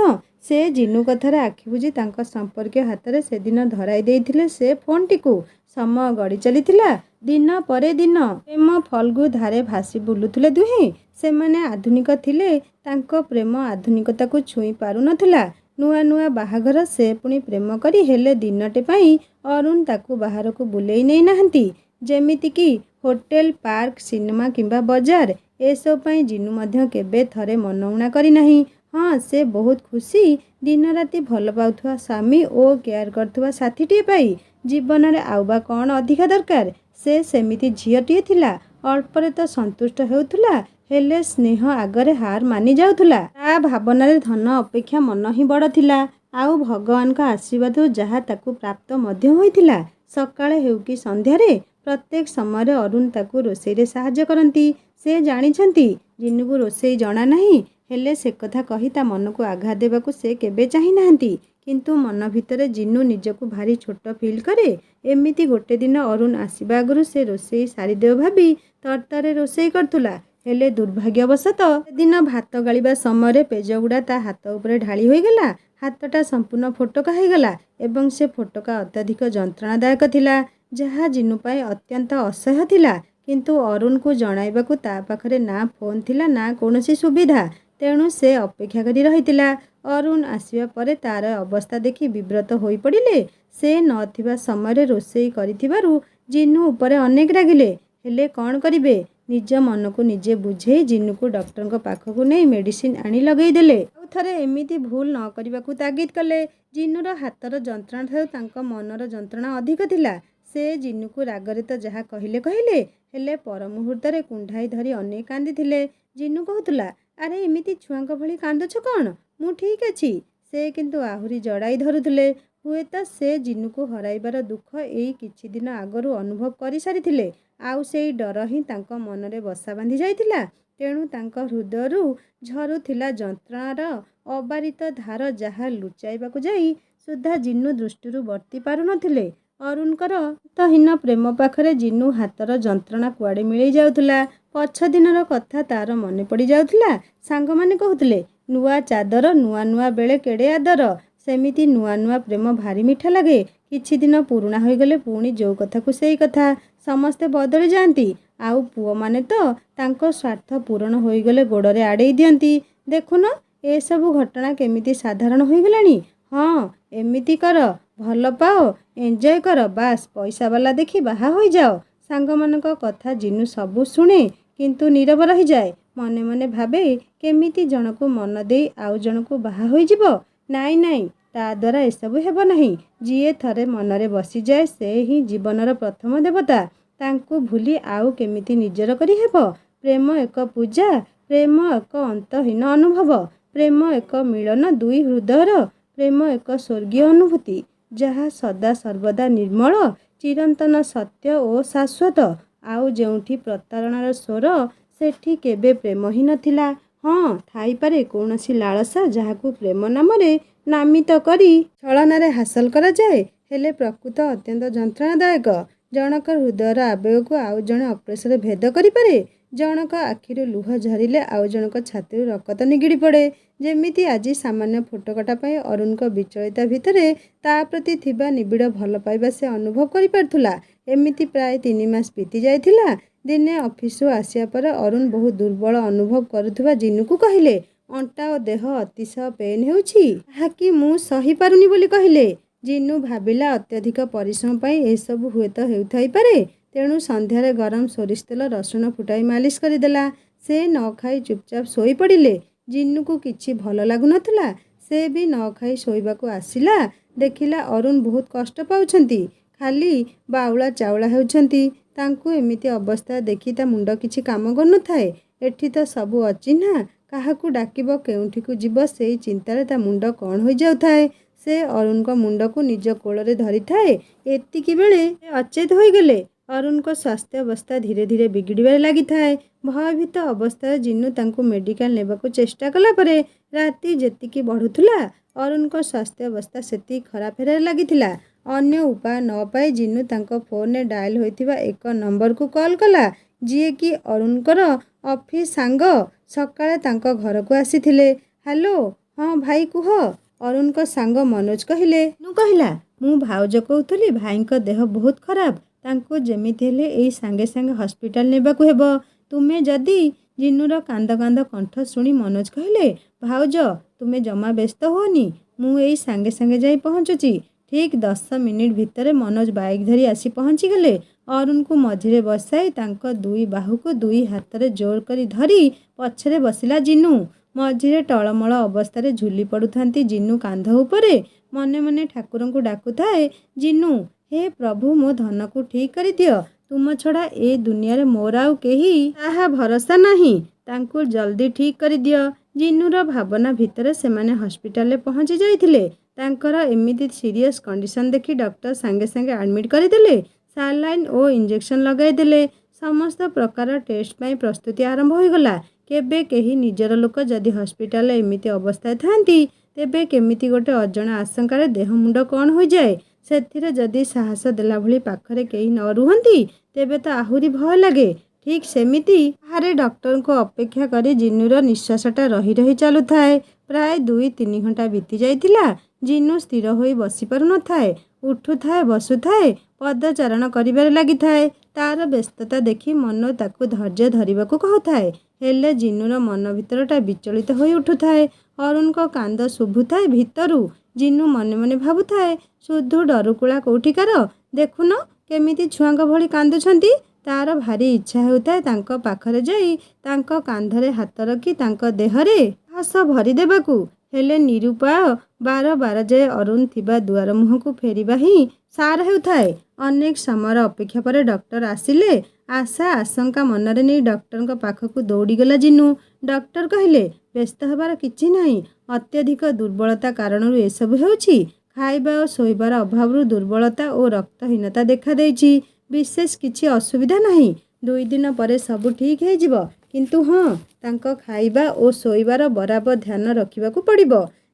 ସେ ଜିନୁ କଥାରେ ଆଖି ବୁଜି ତାଙ୍କ ସମ୍ପର୍କୀୟ ହାତରେ ସେଦିନ ଧରାଇ ଦେଇଥିଲେ ସେ ଫୋନ୍ଟିକୁ। ସମୟ ଗଡ଼ି ଚାଲିଥିଲା। ଦିନ ପରେ ଦିନ ପ୍ରେମ ଫଲ୍ଗୁ ଧାରେ ଭାସି ବୁଲୁଥିଲେ ଦୁହେଁ। ସେମାନେ ଆଧୁନିକ ଥିଲେ, ତାଙ୍କ ପ୍ରେମ ଆଧୁନିକତାକୁ ଛୁଇଁ ପାରୁନଥିଲା। ନୂଆ ନୂଆ ବାହାଘର, ସେ ପୁଣି ପ୍ରେମ କରି ହେଲେ ଦିନଟେ ପାଇଁ ଅରୁଣ ତାକୁ ବାହାରକୁ ବୁଲେଇ ନେଇ ନାହାନ୍ତି। ଯେମିତିକି ହୋଟେଲ, ପାର୍କ, ସିନେମା କିମ୍ବା ବଜାର। ଏସବୁ ପାଇଁ ଜିନୁ ମଧ୍ୟ କେବେ ଥରେ ମନଉଣା କରିନାହିଁ। ହଁ, ସେ ବହୁତ ଖୁସି ଦିନ ରାତି ଭଲ ପାଉଥିବା ସ୍ୱାମୀ ଓ କେୟାର କରୁଥିବା ସାଥୀଟିଏ ପାଇ। ଜୀବନରେ ଆଉ ବା କ'ଣ ଅଧିକା ଦରକାର? ସେ ସେମିତି ଝିଅଟିଏ ଥିଲା, ଅଳ୍ପରେ ତ ସନ୍ତୁଷ୍ଟ ହେଉଥିଲା, ହେଲେ ସ୍ନେହ ଆଗରେ ହାର ମାନି ଯାଉଥିଲା। ତା ଭାବନାରେ ଧନ ଅପେକ୍ଷା ମନ ହିଁ ବଡ଼ ଥିଲା। ଆଉ ଭଗବାନଙ୍କ ଆଶୀର୍ବାଦରୁ ଯାହା ତାକୁ ପ୍ରାପ୍ତ ମଧ୍ୟ ହୋଇଥିଲା। ସକାଳେ ହେଉ କି ସନ୍ଧ୍ୟାରେ ପ୍ରତ୍ୟେକ ସମୟରେ ଅରୁଣ ତାକୁ ରୋଷେଇରେ ସାହାଯ୍ୟ କରନ୍ତି। ସେ ଜାଣିଛନ୍ତି ଜିନୁକୁ ରୋଷେଇ ଜଣା ନାହିଁ, ହେଲେ ସେ କଥା କହି ତା ମନକୁ ଆଘାତ ଦେବାକୁ ସେ କେବେ ଚାହିଁ ନାହାନ୍ତି। କିନ୍ତୁ ମନ ଭିତରେ ଜିନୁ ନିଜକୁ ଭାରି ଛୋଟ ଫିଲ୍ କରେ। ଏମିତି ଗୋଟେ ଦିନ ଅରୁଣ ଆସିବା ଆଗରୁ ସେ ରୋଷେଇ ସାରିଦେବ ଭାବି ତରତରରେ ରୋଷେଇ କରୁଥିଲା। ହେଲେ ଦୁର୍ଭାଗ୍ୟବଶତଃ ସେଦିନ ଭାତ ଗାଳିବା ସମୟରେ ପେଜଗୁଡ଼ା ତା ହାତ ଉପରେ ଢାଳି ହୋଇଗଲା। ହାତଟା ସମ୍ପୂର୍ଣ୍ଣ ଫୋଟକା ହୋଇଗଲା ଏବଂ ସେ ଫୋଟକା ଅତ୍ୟଧିକ ଯନ୍ତ୍ରଣାଦାୟକ ଥିଲା, ଯାହା ଜିନୁ ପାଇଁ ଅତ୍ୟନ୍ତ ଅସହ୍ୟ ଥିଲା। କିନ୍ତୁ ଅରୁଣକୁ ଜଣାଇବାକୁ ତା ପାଖରେ ନା ଫୋନ୍ ଥିଲା ନା କୌଣସି ସୁବିଧା। ତେଣୁ ସେ ଅପେକ୍ଷା କରି ରହିଥିଲା। ଅରୁଣ ଆସିବା ପରେ ତାର ଅବସ୍ଥା ଦେଖି ବିବ୍ରତ ହୋଇପଡ଼ିଲେ। ସେ ନଥିବା ସମୟରେ ରୋଷେଇ କରିଥିବାରୁ ଜିନୁ ଉପରେ ଅନେକ ରାଗିଲେ। ହେଲେ କ'ଣ କରିବେ? ନିଜ ମନକୁ ନିଜେ ବୁଝେଇ ଜିନୁକୁ ଡକ୍ଟରଙ୍କ ପାଖକୁ ନେଇ ମେଡ଼ିସିନ ଆଣି ଲଗେଇଦେଲେ। ଆଉ ଥରେ ଏମିତି ଭୁଲ ନ କରିବାକୁ ତାଗିଦ କଲେ। ଜିନୁର ହାତର ଯନ୍ତ୍ରଣାଠାରୁ ତାଙ୍କ ମନର ଯନ୍ତ୍ରଣା ଅଧିକ ଥିଲା। ସେ ଜିନୁକୁ ରାଗରେ ତ ଯାହା କହିଲେ କହିଲେ, ହେଲେ ପର ମୁହୂର୍ତ୍ତରେ କୁଣ୍ଢାଇ ଧରି ଅନେକ କାନ୍ଦିଥିଲେ। ଜିନୁ କହୁଥିଲା, ଆରେ ଏମିତି ଛୁଆଙ୍କ ଭଳି କାନ୍ଦୁଛ କ'ଣ? ମୁଁ ଠିକ୍ ଅଛି। ସେ କିନ୍ତୁ ଆହୁରି ଜଡ଼ାଇ ଧରୁଥିଲେ। ହୁଏତ ସେ ଜିନୁକୁ ହରାଇବାର ଦୁଃଖ ଏଇ କିଛି ଦିନ ଆଗରୁ ଅନୁଭବ କରିସାରିଥିଲେ। ଆଉ ସେଇ ଡର ହିଁ ତାଙ୍କ ମନରେ ବସା ବାନ୍ଧି ଯାଇଥିଲା। ତେଣୁ ତାଙ୍କ ହୃଦୟରୁ ଝରୁଥିଲା ଯନ୍ତ୍ରଣାର ଅବାରିତ ଧାର, ଯାହା ଲୁଚାଇବାକୁ ଯାଇ ସୁଦ୍ଧା ଜିନୁ ଦୃଷ୍ଟିରୁ ବର୍ତ୍ତି ପାରୁନଥିଲେ। ଅରୁଣଙ୍କର ଅନ୍ତହୀନ ପ୍ରେମ ପାଖରେ ଜିନୁ ହାତର ଯନ୍ତ୍ରଣା କୁଆଡ଼େ ମିଳେଇ ଯାଉଥିଲା। ପଛ ଦିନର କଥା ତାର ମନେ ପଡ଼ି ଯାଉଥିଲା। ସାଙ୍ଗମାନେ କହୁଥିଲେ, ନୂଆ ଚାଦର ନୂଆ ନୂଆ ବେଳେ କେଡ଼େ ଆଦର। ସେମିତି ନୂଆ ନୂଆ ପ୍ରେମ ଭାରି ମିଠା ଲାଗେ। କିଛି ଦିନ ପୁରୁଣା ହୋଇଗଲେ ପୁଣି ଯେଉଁ କଥାକୁ ସେଇ କଥା। ସମସ୍ତେ ବଦଳି ଯାଆନ୍ତି। ଆଉ ପୁଅମାନେ ତ ତାଙ୍କ ସ୍ୱାର୍ଥ ପୂରଣ ହୋଇଗଲେ ଗୋଡ଼ରେ ଆଡ଼େଇ ଦିଅନ୍ତି। ଦେଖୁନ ଏସବୁ ଘଟଣା କେମିତି ସାଧାରଣ ହୋଇଗଲାଣି। ହଁ, ଏମିତି କର, ଭଲ ପାଅ, ଏନ୍ଜୟ କର, ବାସ୍ ପଇସାବାଲା ଦେଖି ବାହା ହୋଇଯାଅ। ସାଙ୍ଗମାନଙ୍କ କଥା ଜିନୁ ସବୁ ଶୁଣେ, କିନ୍ତୁ ନୀରବ ରହିଯାଏ। ମନେ ମନେ ଭାବେ, କେମିତି ଜଣକୁ ମନ ଦେଇ ଆଉ ଜଣକୁ ବାହା ହୋଇଯିବ। ନାଇଁ ନାଇଁ, ତା ଦ୍ୱାରା ଏସବୁ ହେବ ନାହିଁ। ଯିଏ ଥରେ ମନରେ ବସିଯାଏ ସେ ହିଁ ଜୀବନର ପ୍ରଥମ ଦେବତା। ତାଙ୍କୁ ଭୁଲି ଆଉ କେମିତି ନିଜର କରିହେବ? ପ୍ରେମ ଏକ ପୂଜା, ପ୍ରେମ ଏକ ଅନ୍ତହୀନ ଅନୁଭବ, ପ୍ରେମ ଏକ ମିଳନ ଦୁଇ ହୃଦୟର, ପ୍ରେମ ଏକ ସ୍ୱର୍ଗୀୟ ଅନୁଭୂତି, ଯାହା ସଦା ସର୍ବଦା ନିର୍ମଳ, ଚିରନ୍ତନ, ସତ୍ୟ ଓ ଶାଶ୍ୱତ। ଆଉ ଯେଉଁଠି ପ୍ରତାରଣାର ସ୍ୱର, ସେଠି କେବେ ପ୍ରେମ ହିଁ ନଥିଲା। ହଁ, ଥାଇପାରେ କୌଣସି ଲାଳସା ଯାହାକୁ ପ୍ରେମ ନାମରେ ନାମିତ କରି ଛଳନାରେ ହାସଲ କରାଯାଏ, ହେଲେ ପ୍ରକୃତ ଅତ୍ୟନ୍ତ ଯନ୍ତ୍ରଣାଦାୟକ। ଜଣକ ହୃଦୟର ଆବେଗକୁ ଆଉ ଜଣେ ଅକ୍ଳେଶରେ ଭେଦ କରିପାରେ। ଜଣକ ଆଖିରୁ ଲୁହ ଝରିଲେ ଆଉ ଜଣକ ଛାତିରୁ ରକତ ନିଗିଡ଼ି ପଡ଼େ। ଯେମିତି ଆଜି ସାମାନ୍ୟ ଫୋଟକଟା ପାଇଁ ଅରୁଣଙ୍କ ବିଚଳିତ ଭିତରେ ତା ପ୍ରତି ଥିବା ନିବିଡ଼ ଭଲ ପାଇବା ସେ ଅନୁଭବ କରିପାରୁଥିଲା। ଏମିତି ପ୍ରାୟ 3 ମାସ ବିତି ଯାଇଥିଲା। ଦିନେ ଅଫିସରୁ ଆସିବା ପରେ ଅରୁଣ ବହୁତ ଦୁର୍ବଳ ଅନୁଭବ କରୁଥିବା ଜିନୁକୁ କହିଲେ, ଅଣ୍ଟା ଓ ଦେହ ଅତିଶୟ ପେନ୍ ହେଉଛି, ଯାହାକି ମୁଁ ସହିପାରୁନି ବୋଲି କହିଲେ। ଜିନୁ ଭାବିଲା ଅତ୍ୟଧିକ ପରିଶ୍ରମ ପାଇଁ ଏସବୁ ହୁଏତ ହେଉଥାଇପାରେ। ତେଣୁ ସନ୍ଧ୍ୟାରେ ଗରମ ସୋରିଷ ତେଲ ରସୁଣ ଫୁଟାଇ ମାଲିସ କରିଦେଲା। ସେ ନ ଖାଇ ଚୁପଚାପ ଶୋଇପଡ଼ିଲେ। ଜିନୁକୁ କିଛି ଭଲ ଲାଗୁନଥିଲା। ସେ ବି ନ ଖାଇ ଶୋଇବାକୁ ଆସିଲା। ଦେଖିଲା ଅରୁଣ ବହୁତ କଷ୍ଟ ପାଉଛନ୍ତି, ଖାଲି ବାଉଳା ଚାଉଳା ହେଉଛନ୍ତି। ତାଙ୍କୁ ଏମିତି ଅବସ୍ଥା ଦେଖି ତା ମୁଣ୍ଡ କିଛି କାମ କରୁନଥାଏ। ଏଠି ତ ସବୁ ଅଚିହ୍ନା, କାହାକୁ ଡାକିବ, କେଉଁଠିକୁ ଯିବ, ସେଇ ଚିନ୍ତାରେ ତା ମୁଣ୍ଡ କ'ଣ ହୋଇଯାଉଥାଏ। ସେ ଅରୁଣଙ୍କ ମୁଣ୍ଡକୁ ନିଜ କୋଳରେ ଧରିଥାଏ। ଏତିକି ବେଳେ ସେ ଅଚେତ ହୋଇଗଲେ। ଅରୁଣଙ୍କ ସ୍ୱାସ୍ଥ୍ୟାବସ୍ଥା ଧୀରେ ଧୀରେ ବିଗିଡ଼ିବାରେ ଲାଗିଥାଏ। ଭୟଭୀତ ଅବସ୍ଥାରେ ଜିନୁ ତାଙ୍କୁ ମେଡ଼ିକାଲ ନେବାକୁ ଚେଷ୍ଟା କଲା ପରେ ରାତି ଯେତିକି ବଢ଼ୁଥିଲା, ଅରୁଣଙ୍କ ସ୍ୱାସ୍ଥ୍ୟାବସ୍ଥା ସେତିକି ଖରାପ ହେବାରେ ଲାଗିଥିଲା। ଅନ୍ୟ ଉପାୟ ନ ପାଇ ଜିନୁ ତାଙ୍କ ଫୋନରେ ଡାଏଲ ହୋଇଥିବା ଏକ ନମ୍ବରକୁ କଲ୍ କଲା, ଯିଏକି ଅରୁଣଙ୍କର ଅଫିସ ସାଙ୍ଗ। ସକାଳେ ତାଙ୍କ ଘରକୁ ଆସିଥିଲେ। ହ୍ୟାଲୋ, ହଁ ଭାଇ କୁହ, ଅରୁଣଙ୍କ ସାଙ୍ଗ ମନୋଜ କହିଲେ। ଜିନୁ କହିଲା, ମୁଁ ଭାଉଜ କହୁଥିଲି, ଭାଇଙ୍କ ଦେହ ବହୁତ ଖରାପ, ତାଙ୍କୁ ଯେମିତି ହେଲେ ଏଇ ସାଙ୍ଗେ ସାଙ୍ଗେ ହସ୍ପିଟାଲ ନେବାକୁ ହେବ। ତୁମେ ଯଦି ଜିନୁର କାନ୍ଦ କାନ୍ଦ କଣ୍ଠ ଶୁଣି ମନୋଜ କହିଲେ, ଭାଉଜ ତୁମେ ଜମା ବ୍ୟସ୍ତ ହୁଅନି, ମୁଁ ଏଇ ସାଙ୍ଗେ ସାଙ୍ଗେ ଯାଇ ପହଞ୍ଚୁଛି। ଠିକ୍ 10 ମିନିଟ୍ ଭିତରେ ମନୋଜ ବାଇକ୍ ଧରି ଆସି ପହଞ୍ଚିଗଲେ। ଅରୁଣକୁ ମଝିରେ ବସାଇ ତାଙ୍କ ଦୁଇ ବାହୁକୁ ଦୁଇ ହାତରେ ଜୋର କରି ଧରି ପଛରେ ବସିଲା ଜିନୁ। ମଝିରେ ଟଳମଳ ଅବସ୍ଥାରେ ଝୁଲି ପଡ଼ୁଥାନ୍ତି ଜିନୁ କାନ୍ଧ ଉପରେ। ମନେ ମନେ ଠାକୁରଙ୍କୁ ଡାକୁଥାଏ, ଜିନୁ, ହେ ପ୍ରଭୁ, ମୋ ଧନକୁ ଠିକ୍ କରିଦିଅ। ତୁମ ଛଡ଼ା ଏ ଦୁନିଆରେ ମୋର ଆଉ କେହି ତାହା ଭରସା ନାହିଁ। ତାଙ୍କୁ ଜଲ୍ଦି ଠିକ୍ କରିଦିଅ। ଜିନୁର ଭାବନା ଭିତରେ ସେମାନେ ହସ୍ପିଟାଲରେ ପହଞ୍ଚି ଯାଇଥିଲେ। ତାଙ୍କର ଏମିତି ସିରିୟସ୍ କଣ୍ଡିସନ ଦେଖି ଡକ୍ଟର ସାଙ୍ଗେ ସାଙ୍ଗେ ଆଡମିଟ୍ କରିଦେଲେ। ସାଲାଇନ୍ ଓ ଇଞ୍ଜେକ୍ସନ ଲଗାଇଦେଲେ। ସମସ୍ତ ପ୍ରକାର ଟେଷ୍ଟ ପାଇଁ ପ୍ରସ୍ତୁତି ଆରମ୍ଭ ହୋଇଗଲା। କେବେ କେହି ନିଜର ଲୋକ ଯଦି ହସ୍ପିଟାଲରେ ଏମିତି ଅବସ୍ଥାରେ ଥାଆନ୍ତି, ତେବେ କେମିତି ଗୋଟେ ଅଜଣା ଆଶଙ୍କାରେ ଦେହ ମୁଣ୍ଡ କ'ଣ ହୋଇଯାଏ। ସେଥିରେ ଯଦି ସାହସ ଦେଲା ଭଳି ପାଖରେ କେହି ନ ରୁହନ୍ତି, ତେବେ ତ ଆହୁରି ଭୟ ଲାଗେ। ଠିକ୍ ସେମିତି ବାହାରେ ଡକ୍ଟରଙ୍କୁ ଅପେକ୍ଷା କରି ଜିନୁର ନିଶ୍ୱାସଟା ରହି ରହି ଚାଲୁଥାଏ। ପ୍ରାୟ 2-3 ଘଣ୍ଟା ବିତି ଯାଇଥିଲା। ଜିନୁ ସ୍ଥିର ହୋଇ ବସିପାରୁନଥାଏ। ଉଠୁଥାଏ, ବସୁଥାଏ, ପଦଚାରଣ କରିବାରେ ଲାଗିଥାଏ। ତାର ବ୍ୟସ୍ତତା ଦେଖି ମନ ତାକୁ ଧୈର୍ଯ୍ୟ ଧରିବାକୁ କହୁଥାଏ। ହେଲେ ଜିନୁର ମନ ଭିତରଟା ବିଚଳିତ ହୋଇ ଉଠୁଥାଏ। ଅରୁଣଙ୍କ କାନ୍ଦ ଶୁଭୁଥାଏ ଭିତରୁ। ଜିନୁ ମନେ ମନେ ଭାବୁଥାଏ, ଶୁଧୁ ଡରୁକୁଳା କୋଉଠିକାର। ଦେଖୁନ କେମିତି ଛୁଆଙ୍କ ଭଳି କାନ୍ଦୁଛନ୍ତି। ତାର ଭାରି ଇଚ୍ଛା ହେଉଥାଏ ତାଙ୍କ ପାଖରେ ଯାଇ ତାଙ୍କ କାନ୍ଧରେ ହାତ ରଖି ତାଙ୍କ ଦେହରେ ସାହସ ଭରିଦେବାକୁ। ହେଲେ ନିରୁପାୟ। ବାର ବାରଯାଏ ଅରୁଣ ଥିବା ଦୁଆର ମୁହଁକୁ ଫେରିବା ହିଁ ସାର ହେଉଥାଏ। ଅନେକ ସମୟର ଅପେକ୍ଷା ପରେ ଡକ୍ଟର ଆସିଲେ। ଆଶା ଆଶଙ୍କା ମନରେ ନେଇ ଡକ୍ଟରଙ୍କ ପାଖକୁ ଦୌଡ଼ିଗଲା ଜିନୁ। ଡକ୍ଟର କହିଲେ, ବ୍ୟସ୍ତ ହେବାର କିଛି ନାହିଁ, ଅତ୍ୟଧିକ ଦୁର୍ବଳତା କାରଣରୁ ଏସବୁ ହେଉଛି। ଖାଇବା ଓ ଶୋଇବାର ଅଭାବରୁ ଦୁର୍ବଳତା ଓ ରକ୍ତହୀନତା ଦେଖାଦେଇଛି। ବିଶେଷ କିଛି ଅସୁବିଧା ନାହିଁ। 2 ଦିନ ପରେ ସବୁ ଠିକ୍ ହେଇଯିବ। କିନ୍ତୁ ହଁ, ତାଙ୍କ ଖାଇବା ଓ ଶୋଇବାର ବରାବର ଧ୍ୟାନ ରଖିବାକୁ ପଡ଼ିବ।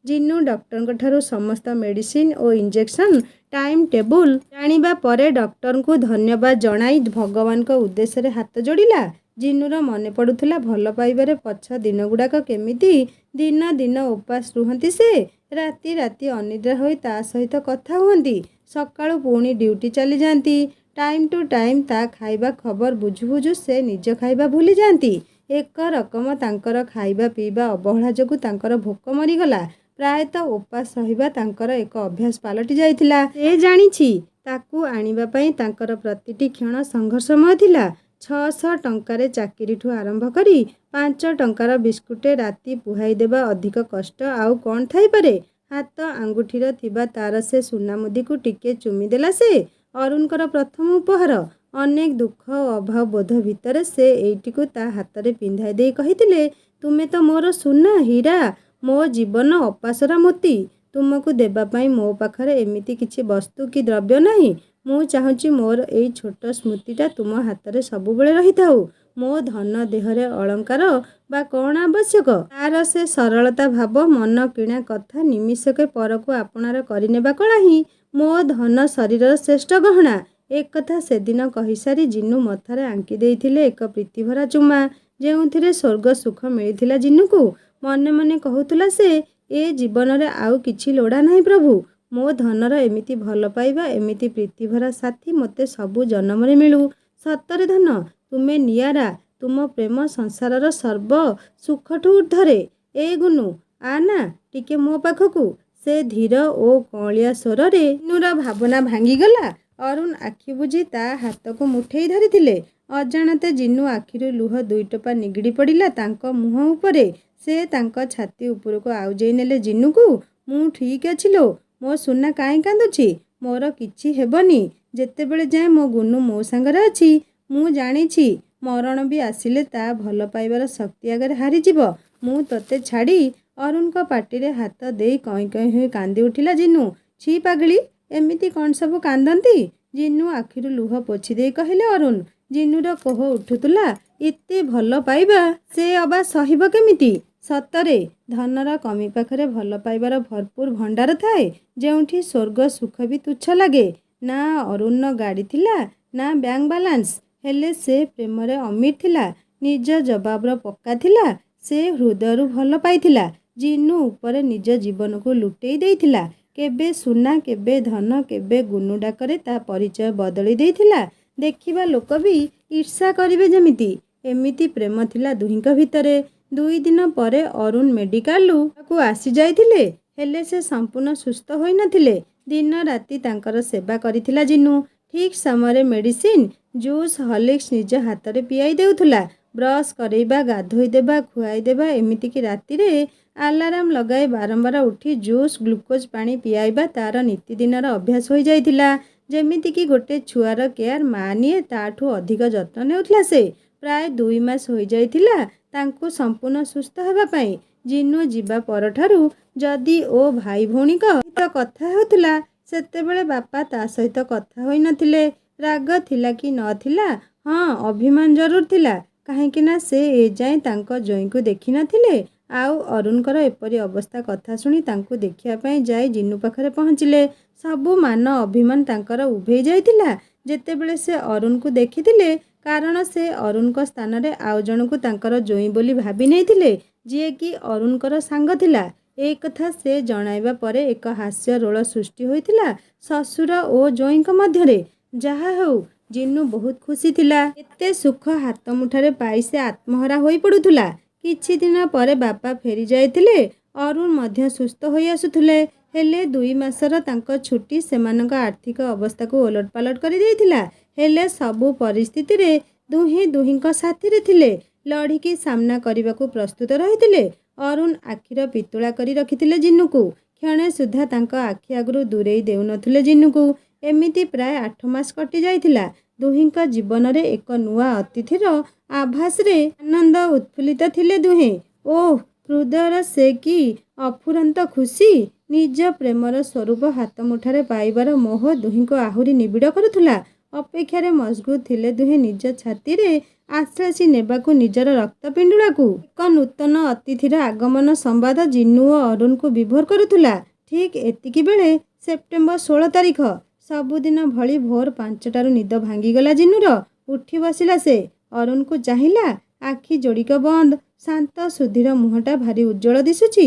ଜିନୁ ଡକ୍ଟରଙ୍କ ଠାରୁ ସମସ୍ତ ମେଡ଼ିସିନ ଓ ଇଞ୍ଜେକ୍ସନ टाइम टेबुल जानिबा परे डॉक्टरଙ୍କୁ धन्यवाद जणाई भगवानଙ୍କ उद्देश्य हाथ जोड़िला। जिनुर मन पड़ुला भल पाइबारे पछ दिन गुड़ाक केमिति दिन दिन उपास रुहंती से राति राति अनिद्रा होई ता सहित कथा हुअंती। सकाळु पुणी ड्यूटी चली जाती। टाइम टू टाइम ता खाइबा खबर बुझु बुझु से निज खाइबा भूली जाती। एक रकम तांकर खाइबा पीबा अवहेला जोगु तांकर भोक मरीगला। प्रायतः उपास रहिबा तांकर एक अभ्यास पालटि जाइथिला। से जानिछि ताकू आनिबा पई तांकर प्रतिटी क्षण संघर्षमय थिला। 600 टंकारे चाकिरीठू आरंभ करी 5 टंकार बिस्कुटे राति पुहाई देबा अधिक कष्ट आउ कौन थाई पारे। हाथ आंगुठीर थिबा तार से सुना मुदी को टिके चुमी देला से अरुणकर प्रथम उपहार। अनेक दुख और अभाव बोध भितर से एइटिकु ता हाथ में पिंधाई दे कहिथिले, तुमे तो मोर सुना हीरा, मो जीवन अपासरा मोती। तुमको देबा पाई मो पाखरे एमिति किछि वस्तु कि द्रव्य नाही। मु चाहूँगी मोर एई छोट स्मृतिटा तुम हाथ में सबुबले रही थाउ। मो धन देहरे अलंकार बा कौन आवश्यक। तार से सरलता भाव मन किणा कथा निमिषके परको आपणार करिनेबा कला ही मो धन शरीर श्रेष्ठ गहना। एक कथा से दिन कही सारी जिन्नू मथारे आंकी देइथिले एक प्रीतिभरा चुमा, जेउथिरे स्वर्ग सुख मिलिथिला। जिन्नू मने मने कहूतला से ए जीवन रे आउ किछि लोड़ा नाही प्रभु। मो धनर एमिति भल पाइबा एमिति प्रीतिभरा साथी मते सबु जन्म रे मिलू। सतरे धन तुमे नियारा, तुम प्रेम संसारर सर्व सुखठू ऊर्ध्वरे। ए गुनु आना टिके मो पाखकू। से धीर ओ कलिया स्वर रे जिन्नूर भावना भांगीगला। अरुण आखि बुझी ता हाथ को मुठेई धरिथिले। अजाणते जिन्नू आखिरु लुह दुई टोपा निगिड़ी पड़िला तांको मुह उपरे। से तांको छाती उपरको आउजेई नेले जिन्नूकू। मु ठीक अछि लो, मो सुना काई कांदुछि, मोर किछि हेबनी। जेतेबेले जाए मो गुनु मो संगरे अछि। मु जानिछि मरण भी आसिले ता भल पाइबार शक्ति आगे हारी जीव। मु तते छाड़ी। अरुण को पाटी रे हाथ देई कई कई होई कांदी उठिला जिन्नू। छी पागली, एमिति कौन सब कांदंती। जिन्नू आखिरु लुह पोछि देई कहिले अरुण। जिन्नूर कोह उठुतुला, एते भल पाइबा से अबा सहिब केमिति। सतरे धनर कमी पाखरे भल पाइबार भरपूर भंडार थाए, जेउठी स्वर्ग सुख भी तुच्छ लागे। ना अरुण गाड़ी थिला ना बैंक बालांस, हेले से प्रेम रे अमीर थिला। निज जवाबर पक्का थिला। से हृदयरु भल पाइथिला। जिन्नू उपरे निज जीवन को लुटेई देइथिला। केबे सुना केबे धन केबे गुनु डाकरे ता परिचय बदली देइथिला। देखिबा लोक भी ईर्षा करिवे जेमिति। एमिति प्रेम थिला दुहिंक भितरे। 2 दिन परे अरुण मेडिकालु को आसी जाइथिले, हेले से संपूर्ण सुस्थ होई नथिले। दिन राति तांकर सेवा करिथिला जिन्नू। ठीक समय मेडिसिन जूस हॉर्लिक्स निज हाथ में पियाई देउथुला। ब्रश करैबा गाधोई देबा खुआई देबा एमिति कि राति रे अलार्म लगाई बारंबार उठी जूस ग्लूकोज पानी पियाइबा तार नीतिदिनर अभ्यास हो जाइथिला। जेमिति कि गोटे छुआर केयर माँ निए ताठू अधिक जत्न नेउथला। से प्राय 2 मास हो जाइथिला तांको संपूर्ण सुस्थ हेबा पई। जिन्नू जीवा परठारु जदि ओ भाई भौणी सहित कथा हेउथला, सेतेबेले बापा ता सहित कथा होई नथिले। राग थिला कि नथिला? हाँ, अभिमान जरूर थिला। काहेकि ना से ए जाए तांको जोई को देखि नथिले। आउ अरुणकर एपरी अवस्था कथा शुणी तांको देखिया पई जाई जिन्नू पाखरे पहुँचिले। सबु मान अभिमान तांकर उभेई जाइथिला जेतेबेले से अरुण को देखिथिले। कारण से अरुण को स्थान रे आउ जणको तांकर जोई बोली भाबी नेइथिले, जिए कि अरुणकर सांग थिला। ए कथा से जणाइबा परे एक हास्य रोल सृष्टि होइथिला ससुर ओ जोईंक मध्यरे। जहा हेउ जिन्नू बहुत खुशी थिला। एते सुख हाथ मुठारे पाई से आत्महरा होई पडुथुला। किछि दिन परे बापा फेरी जाइथिले। अरुण मध्य सुस्थ होई आसुथुले। हेले 2 मासर तांको छुट्टी सेमानक आर्थिक अवस्था को ओलट पालट करि देइथिला। हेले सबु परिस्थिति रे दुही दुहींक साथी रे थिले। लड़ीकी सामना करने प्रस्तुत रही। अरुण आखिर पितुला करी रखिथिले जिन्नू। क्षणे सुधा तांको आखि आगु दूरेई देउनथिले जिन्नू। एमिति प्राय 8 मास कटि जाइथिला। दुहींक जीवन रे एक नुआ अतिथिर आभास रे आनंद उत्फुल्लित थिले दुहे। ओह, हृदयर से कि अफुरंत खुशी। निज प्रेमर स्वरूप हाथ मुठारे पाइबार मोह दुहींको आहुरी निबिड़ करुथुला। अपेक्षारे मजबूत थिले दुहे निज छाती रे आश्वासी नेबाकू निजर रक्तपिंडुलाकू। एक नूतन अतिथिर आगमन संवाद जिन्नू और अरुण को विभोर करुथुला। ठीक एतिकी बेले ସେପ୍ଟେମ୍ବର 16 ତାରିଖ। ସବୁଦିନ ଭଳି ଭୋର 5ଟାରୁ ନିଦ ଭାଙ୍ଗିଗଲା ଜିନୁର। ଉଠି ବସିଲା ସେ। ଅରୁଣକୁ ଚାହିଁଲା। ଆଖି ଯୋଡ଼ିକ ବନ୍ଦ। ଶାନ୍ତ ସୁଧୀର ମୁହଁଟା ଭାରି ଉଜ୍ଜଳ ଦିଶୁଛି।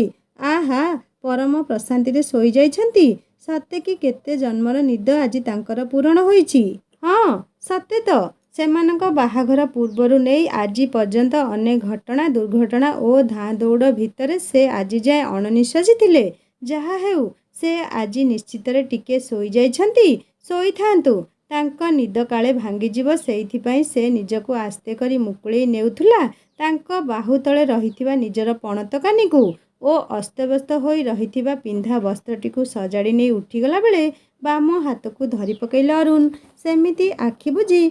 ଆହା, ପରମ ପ୍ରଶାନ୍ତିରେ ଶୋଇଯାଇଛନ୍ତି। ସତେ କି କେତେ ଜନ୍ମର ନିଦ ଆଜି ତାଙ୍କର ପୂରଣ ହୋଇଛି। ହଁ, ସତେ ତ। ସେମାନଙ୍କ ବାହାଘର ପୂର୍ବରୁ ନେଇ ଆଜି ପର୍ଯ୍ୟନ୍ତ ଅନେକ ଘଟଣା, ଦୁର୍ଘଟଣା ଓ ଧାଁ ଦୌଡ଼ ଭିତରେ ସେ ଆଜି ଯାଏ ଅଣନିଶ୍ୱାସୀ ଥିଲେ। ଯାହା ହେଉ, ସେ ଆଜି ନିଶ୍ଚିତରେ ଟିକେ ଶୋଇଯାଇଛନ୍ତି। ଶୋଇଥାନ୍ତୁ। ତାଙ୍କ ନିଦ କାଳେ ଭାଙ୍ଗିଯିବ, ସେଇଥିପାଇଁ ସେ ନିଜକୁ ଆସ୍ତେ କରି ମୁକୁଳେଇ ନେଉଥିଲା ତାଙ୍କ ବାହୁ ତଳେ ରହିଥିବା ନିଜର ପଣତ କାନିକୁ ଓ ଅସ୍ତବ୍ୟସ୍ତ ହୋଇ ରହିଥିବା ପିନ୍ଧା ବସ୍ତ୍ରଟିକୁ ସଜାଡ଼ି ନେଇ ଉଠିଗଲା ବେଳେ ବାମ ହାତକୁ ଧରି ପକେଇଲେ ଅରୁଣ। ସେମିତି ଆଖି ବୁଜି,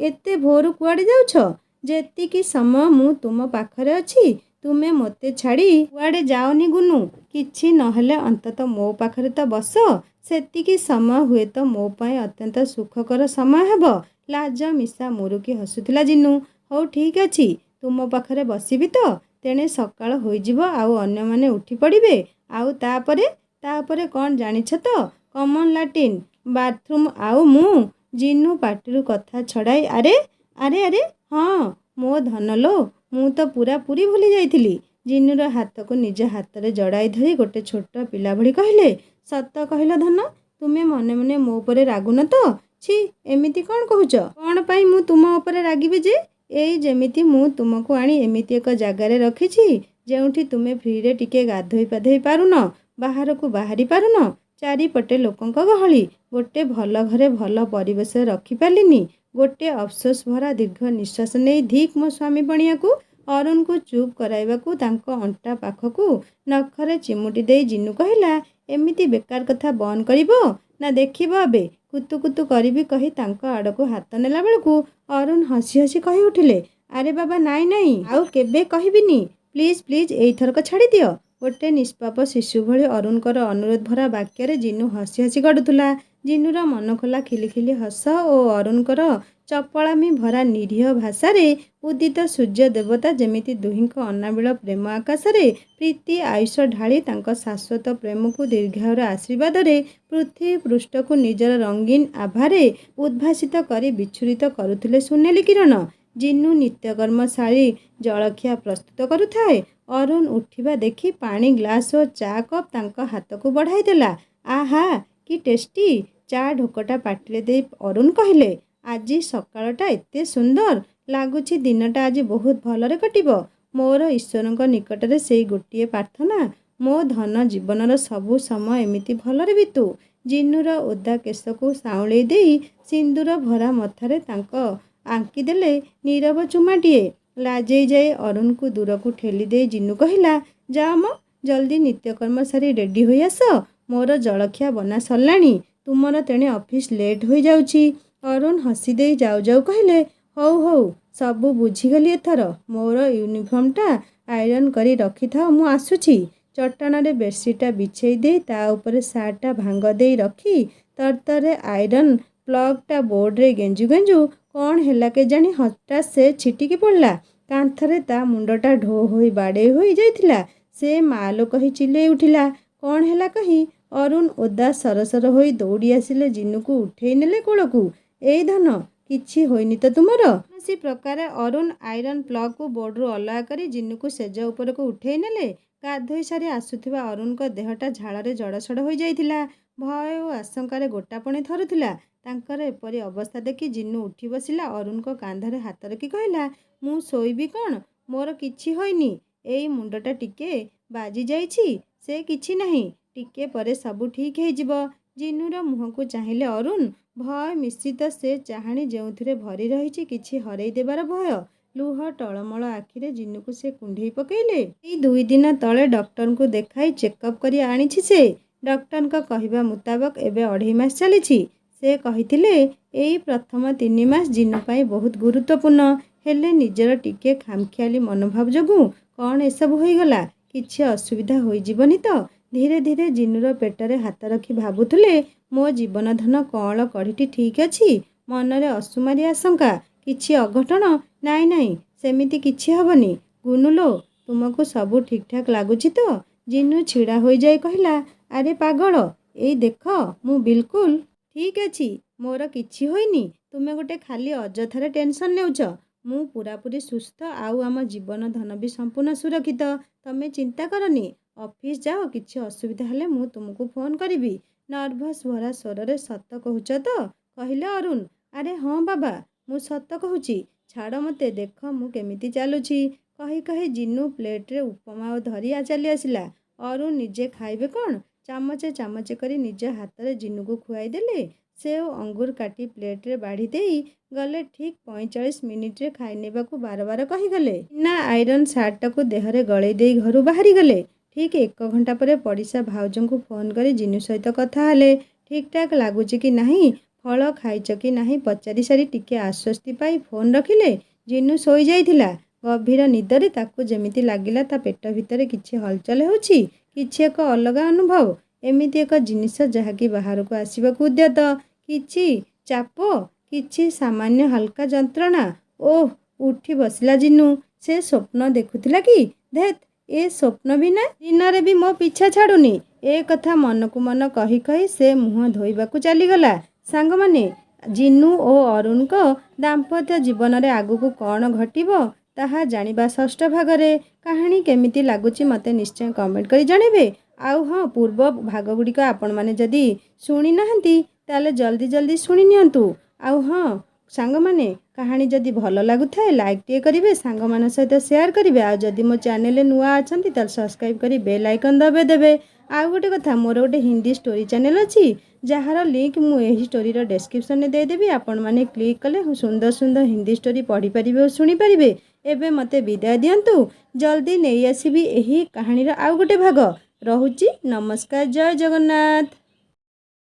ଏତେ ଭୋରୁ କୁଆଡ଼େ ଯାଉଛ? ଯେତିକି ସମୟ ମୁଁ ତୁମ ପାଖରେ ଅଛି, ତୁମେ ମୋତେ ଛାଡ଼ି କୁଆଡ଼େ ଯାଅନି ଗୁନୁ। କିଛି ନହେଲେ ଅନ୍ତତଃ ମୋ ପାଖରେ ତ ବସ। ସେତିକି ସମୟ ହୁଏତ ମୋ ପାଇଁ ଅତ୍ୟନ୍ତ ସୁଖକର ସମୟ ହେବ। ଲାଜ ମିଶା ମୁରୁକି ହସୁଥିଲା ଜିନୁ। ହଉ ଠିକ୍ ଅଛି, ତୁମ ପାଖରେ ବସିବି ତ। ତେଣେ ସକାଳ ହୋଇଯିବ ଆଉ ଅନ୍ୟମାନେ ଉଠି ପଡ଼ିବେ। ଆଉ ତାପରେ କ'ଣ ଜାଣିଛ ତ? କମନ୍ ଲାଟ୍ରିନ୍, ବାଥରୁମ୍ ଆଉ ମୁଁ। ଜିନୁ ପାଟିରୁ କଥା ଛଡ଼ାଇ ଆରେ ହଁ, ମୋ ଧନ ଲୋ, ମୁଁ ତ ପୁରାପୁରି ଭୁଲି ଯାଇଥିଲି। ଜିନୁର ହାତକୁ ନିଜ ହାତରେ ଜଡ଼ାଇ ଧରି ଗୋଟେ ଛୋଟ ପିଲା ଭଳି କହିଲେ, ସତ କହିଲ ଧନ, ତୁମେ ମନେ ମନେ ମୋ ଉପରେ ରାଗୁନ ତ? ଛି, ଏମିତି କ'ଣ କହୁଛ? କ'ଣ ପାଇଁ ମୁଁ ତୁମ ଉପରେ ରାଗିବି ଯେ? ଏଇ ଯେମିତି ମୁଁ ତୁମକୁ ଆଣି ଏମିତି ଏକ ଜାଗାରେ ରଖିଛି ଯେଉଁଠି ତୁମେ ଫ୍ରିରେ ଟିକେ ଗାଧୋଇ ପାଧୋଇ ପାରୁନ, ବାହାରକୁ ବାହାରି ପାରୁନ, ଚାରିପଟେ ଲୋକଙ୍କ ଗହଳି, ଗୋଟେ ଭଲ ଘରେ ଭଲ ପରିବେଶରେ ରଖିପାରିଲିନି। ଗୋଟେ ଅଫସୋସ ଭରା ଦୀର୍ଘ ନିଶ୍ୱାସ ନେଇ ଧିକ୍ ମୋ ସ୍ୱାମୀ ପଣିଆକୁ ଅରୁଣକୁ ଚୁପ୍ କରାଇବାକୁ ତାଙ୍କ ଅଣ୍ଟା ପାଖକୁ ନଖରେ ଚିମୁଟି ଦେଇ ଜିନୁ କହିଲା, ଏମିତି ବେକାର କଥା ବନ୍ଦ କରିବ ନା ଦେଖିବ ଏବେ କୁତୁ କରିବି କହି ତାଙ୍କ ଆଡ଼କୁ ହାତ ନେଲା ବେଳକୁ ଅରୁଣ ହସି ହସି କହି ଉଠିଲେ, ଆରେ ବାବା ନାଇଁ, ଆଉ କେବେ କହିବିନି। ପ୍ଲିଜ୍ ଏଇଥରକ ଛାଡ଼ିଦିଅ। ଗୋଟେ ନିଷ୍ପାପ ଶିଶୁ ଭଳି ଅରୁଣଙ୍କର ଅନୁରୋଧ ଭରା ବାକ୍ୟରେ ଜିନୁ ହସି ହସି ଗଡ଼ୁଥିଲା। ଜିନୁର ମନଖୋଲା ଖିଲିଖିଲି ହସ ଓ ଅରୁଣଙ୍କର ଚପଳାମି ଭରା ନିରୀହ ଭାଷାରେ ଉଦିତ ସୂର୍ଯ୍ୟ ଦେବତା ଯେମିତି ଦୁହିଁଙ୍କ ଅନାବିଳ ପ୍ରେମ ଆକାଶରେ ପ୍ରୀତି ଆୟୁଷ ଢାଳି ତାଙ୍କ ଶାଶ୍ୱତ ପ୍ରେମକୁ ଦୀର୍ଘାୟୁର ଆଶୀର୍ବାଦରେ ପୃଥିବୀ ପୃଷ୍ଠକୁ ନିଜର ରଙ୍ଗୀନ ଆଭାରେ ଉଦ୍ଭାସିତ କରି ବିଚ୍ଛୁରିତ କରୁଥିଲେ ସୁନେଲି କିରଣ। ଜିନୁ ନିତ୍ୟକର୍ମ ସାରି ଜଳଖିଆ ପ୍ରସ୍ତୁତ କରୁଥାଏ। ଅରୁଣ ଉଠିବା ଦେଖି ପାଣି ଗ୍ଲାସ୍ ଓ ଚା' କପ୍ ତାଙ୍କ ହାତକୁ ବଢ଼ାଇ ଦେଲା। ଆହା, କି ଟେଷ୍ଟି। ଚା' ଢୋକଟା ପାଟିରେ ଦେଇ ଅରୁଣ କହିଲେ, ଆଜି ସକାଳଟା ଏତେ ସୁନ୍ଦର ଲାଗୁଛି, ଦିନଟା ଆଜି ବହୁତ ଭଲରେ କଟିବ। ମୋର ଈଶ୍ୱରଙ୍କ ନିକଟରେ ସେଇ ଗୋଟିଏ ପ୍ରାର୍ଥନା, ମୋ ଧନ ଜୀବନର ସବୁ ସମୟ ଏମିତି ଭଲରେ ବିତୁ। ଜିନୁର ଓଦା କେଶକୁ ସାଉଁଳେଇ ଦେଇ ସିନ୍ଦୁର ଭରା ମଥାରେ ତାଙ୍କ ଆଙ୍କିଦେଲେ ନୀରବ ଚୁମାଟିଏ। ଲାଜେଇ ଯାଇ ଅରୁଣକୁ ଦୂରକୁ ଠେଲି ଦେଇ ଜିନୁ କହିଲା, ଯାଅ ମ, ଜଲ୍ଦି ନିତ୍ୟକର୍ମ ସାରି ରେଡ଼ି ହୋଇ ଆସ। ମୋର ଜଳଖିଆ ବନା ସରିଲାଣି। ତୁମର ତେଣେ ଅଫିସ୍ ଲେଟ୍ ହୋଇଯାଉଛି। ଅରୁଣ ହସି ଦେଇ ଯାଉ ଯାଉ କହିଲେ, ହଉ, ସବୁ ବୁଝିଗଲି ଏଥର। ମୋର ୟୁନିଫର୍ମଟା ଆଇରନ୍ କରି ରଖିଥାଅ, ମୁଁ ଆସୁଛି। ଚଟାଣରେ ବେଡସିଟ୍ଟା ବିଛେଇ ଦେଇ ତା ଉପରେ ସାର୍ଟଟା ଭାଙ୍ଗ ଦେଇ ରଖି ତରତରରେ ଆଇରନ୍ ପ୍ଲଗ୍ଟା ବୋର୍ଡ଼ରେ ଗେଞ୍ଜୁ କ'ଣ ହେଲା କେଜାଣି ହଠାତ୍ ସେ ଛିଟିକି ପଡ଼ିଲା। କାନ୍ଥରେ ତା ମୁଣ୍ଡଟା ଢୋ ହୋଇ ବାଡ଼େଇ ହୋଇ ଯାଇଥିଲା। ସେ ମାଲୋ କହି ଚିଲେଇ ଉଠିଲା। କ'ଣ ହେଲା କହି ଅରୁଣ ଓଦା ସରସର ହୋଇ ଦୌଡ଼ି ଆସିଲେ ଜିନୁକୁ ଉଠେଇ ନେଲେ କୋଳକୁ। ଏଇ ଧନ, କିଛି ହୋଇନି ତ ତୁମର? କୌଣସି ପ୍ରକାରେ ଅରୁଣ ଆଇରନ୍ ପ୍ଲଗ୍କୁ ବୋର୍ଡ଼ରୁ ଅଲଗା କରି ଜିନୁକୁ ଶେଯ ଉପରକୁ ଉଠେଇ ନେଲେ। ଗାଧୋଇ ସାରି ଆସୁଥିବା ଅରୁଣଙ୍କ ଦେହଟା ଝାଳରେ ଜଡ଼ସଡ଼ ହୋଇଯାଇଥିଲା। ଭୟ ଓ ଆଶଙ୍କାରେ ଗୋଟାପଣେ ଥରୁଥିଲା। ତାଙ୍କର ଏପରି ଅବସ୍ଥା ଦେଖି ଜିନୁ ଉଠି ବସିଲା। ଅରୁଣଙ୍କ କାନ୍ଧରେ ହାତ ରଖି କହିଲା, ମୁଁ ଶୋଇବି କ'ଣ? ମୋର କିଛି ହୋଇନି। ଏଇ ମୁଣ୍ଡଟା ଟିକେ ବାଜି ଯାଇଛି, ସେ କିଛି ନାହିଁ। ଟିକେ ପରେ ସବୁ ଠିକ୍ ହେଇଯିବ। ଜିନୁର ମୁହଁକୁ ଚାହିଁଲେ ଅରୁଣ। ଭୟ ମିଶ୍ରିତ ସେ ଚାହାଣୀ ଯେଉଁଥିରେ ଭରି ରହିଛି କିଛି ହରେଇ ଦେବାର ଭୟ। ଲୁହ ଟଳମଳ ଆଖିରେ ଜିନୁକୁ ସେ କୁଣ୍ଢେଇ ପକେଇଲେ। ଏଇ 2 ଦିନ ତଳେ ଡକ୍ଟରଙ୍କୁ ଦେଖାଇ ଚେକଅପ୍ କରି ଆଣିଛି ସେ। ଡକ୍ଟରଙ୍କ କହିବା ମୁତାବକ ଏବେ 2.5 ମାସ ଚାଲିଛି। ସେ କହିଥିଲେ ଏଇ ପ୍ରଥମ 3 ମାସ ଜିନୁ ପାଇଁ ବହୁତ ଗୁରୁତ୍ୱପୂର୍ଣ୍ଣ। ହେଲେ ନିଜର ଟିକେ ଖାମଖିଆଲି ମନୋଭାବ ଯୋଗୁଁ କ'ଣ ଏସବୁ ହୋଇଗଲା? କିଛି ଅସୁବିଧା ହୋଇଯିବନି ତ? ଧୀରେ ଧୀରେ ଜିନୁର ପେଟରେ ହାତ ରଖି ଭାବୁଥିଲେ, ମୋ ଜୀବନ ଧନ କଅଁଳ କଢ଼ିଟି ଠିକ୍ ଅଛି। ମନରେ ଅସୁମାରୀ ଆଶଙ୍କା। କିଛି ଅଘଟଣ? ନାଇଁ, ସେମିତି କିଛି ହବନି। ଗୁନୁ ଲୋ, ତୁମକୁ ସବୁ ଠିକ୍ଠାକ୍ ଲାଗୁଛି ତ? ଜିନୁ ଛିଡ଼ା ହୋଇଯାଇ କହିଲା, ଆରେ ପାଗଳ, ଏଇ ଦେଖ ମୁଁ ବିଲକୁଲ ଠିକ୍ ଅଛି। ମୋର କିଛି ହୋଇନି। ତୁମେ ଗୋଟେ ଖାଲି ଅଯଥାରେ ଟେନସନ୍ ନେଉଛ। ମୁଁ ପୁରାପୁରି ସୁସ୍ଥ ଆଉ ଆମ ଜୀବନ ଧନ ବି ସମ୍ପୂର୍ଣ୍ଣ ସୁରକ୍ଷିତ। ତମେ ଚିନ୍ତା କରନି। ଅଫିସ୍ ଯାଅ, କିଛି ଅସୁବିଧା ହେଲେ ମୁଁ ତୁମକୁ ଫୋନ୍ କରିବି। ନର୍ଭସ୍ ଭରା ସ୍ୱରରେ ସତ କହୁଛ ତ? କହିଲେ ଅରୁଣ। ଆରେ ହଁ ବାବା, ମୁଁ ସତ କହୁଛି। ଛାଡ଼ ମୋତେ, ଦେଖ ମୁଁ କେମିତି ଚାଲୁଛି। କହି କହି ଜିନୁ ପ୍ଲେଟ୍ରେ ଉପମା ଧରି ଚାଲି ଆସିଲା। ଅରୁଣ ନିଜେ ଖାଇବେ କ'ଣ? ଚାମଚେ ଚାମଚେ କରି ନିଜ ହାତରେ ଜିନୁକୁ ଖୁଆଇ ଦେଲେ। ସେଓ ଅଙ୍ଗୁର କାଟି ପ୍ଲେଟ୍ରେ ବାଢ଼ି ଦେଇ ଗଲେ। ଠିକ୍ 45 ମିନିଟ୍ରେ ଖାଇ ନେବାକୁ ବାରବାର କହିଗଲେ। ବିନା ଆଇରନ୍ ସାର୍ଟଟାକୁ ଦେହରେ ଗଳେଇ ଦେଇ ଘରୁ ବାହାରିଗଲେ। ଠିକ୍ 1 ଘଣ୍ଟା ପରେ ପଡ଼ିଶା ଭାଉଜଙ୍କୁ ଫୋନ୍ କରି ଜିନୁ ସହିତ କଥା ହେଲେ। ଠିକ୍ ଠାକ୍ ଲାଗୁଛି କି ନାହିଁ, ଫଳ ଖାଇଛ କି ନାହିଁ ପଚାରି ସାରି ଟିକେ ଆଶ୍ୱସ୍ତି ପାଇ ଫୋନ୍ ରଖିଲେ। ଜିନୁ ଶୋଇଯାଇଥିଲା। ଗଭୀର ନିଦରେ ତାକୁ ଯେମିତି ଲାଗିଲା ତା ପେଟ ଭିତରେ କିଛି ହଲଚଲ ହେଉଛି, କିଛି ଏକ ଅଲଗା ଅନୁଭବ। ଏମିତି ଏକ ଜିନିଷ ଯାହାକି ବାହାରକୁ ଆସିବାକୁ ଉଦ୍ୟତ। କିଛି ଚାପ, କିଛି ସାମାନ୍ୟ ହାଲକା ଯନ୍ତ୍ରଣା। ଓଃ, ଉଠି ବସିଲା ଜିନୁ। ସେ ସ୍ୱପ୍ନ ଦେଖୁଥିଲା କି? ଧେତ୍, ଏ ସ୍ୱପ୍ନ ବି ନା। ଦିନରେ ବି ମୋ ପିଛା ଛାଡ଼ୁନି। ଏ କଥା ମନକୁ ମନ କହି କହି ସେ ମୁହଁ ଧୋଇବାକୁ ଚାଲିଗଲା। ସାଙ୍ଗମାନେ, ଜିନୁ ଓ ଅରୁଣଙ୍କ ଦାମ୍ପତ୍ୟ ଜୀବନରେ ଆଗକୁ କ'ଣ ଘଟିବ ତାହା ଜାଣିବା 6ଠ ଭାଗରେ। କାହାଣୀ କେମିତି ଲାଗୁଛି ମୋତେ ନିଶ୍ଚୟ କମେଣ୍ଟ କରି ଜଣାଇବେ। ଆଉ ହଁ, ପୂର୍ବ ଭାଗଗୁଡ଼ିକ ଆପଣମାନେ ଯଦି ଶୁଣି ନାହାନ୍ତି ତାହେଲେ ଜଲ୍ଦି ଶୁଣି ନିଅନ୍ତୁ। ଆଉ ହଁ ସାଙ୍ଗମାନେ, କାହାଣୀ ଯଦି ଭଲ ଲାଗୁଥାଏ ଲାଇକ୍ଟିଏ କରିବେ, ସାଙ୍ଗମାନଙ୍କ ସହିତ ସେୟାର କରିବେ। ଆଉ ଯଦି ମୋ ଚ୍ୟାନେଲରେ ନୂଆ ଅଛନ୍ତି ତାହେଲେ ସବସ୍କ୍ରାଇବ୍ କରି ବେଲ୍ ଆଇକନ୍ ଦବାଇଦେବେ। ଆଉ ଗୋଟେ କଥା, ମୋର ଗୋଟେ ହିନ୍ଦୀ ଷ୍ଟୋରି ଚ୍ୟାନେଲ୍ ଅଛି, ଯାହାର ଲିଙ୍କ୍ ମୁଁ ଏହି ଷ୍ଟୋରିର ଡେସ୍କ୍ରିପସନ୍ରେ ଦେଇଦେବି। ଆପଣମାନେ କ୍ଲିକ୍ କଲେ ସୁନ୍ଦର ସୁନ୍ଦର ହିନ୍ଦୀ ଷ୍ଟୋରି ପଢ଼ିପାରିବେ ଓ ଶୁଣିପାରିବେ। ଏବେ ମୋତେ ବିଦାୟ ଦିଅନ୍ତୁ। ଜଲ୍ଦି ନେଇ ଆସିବି ଏହି କାହାଣୀର ଆଉ ଗୋଟେ ଭାଗ। ରହୁଛି। ନମସ୍କାର। ଜୟ ଜଗନ୍ନାଥ।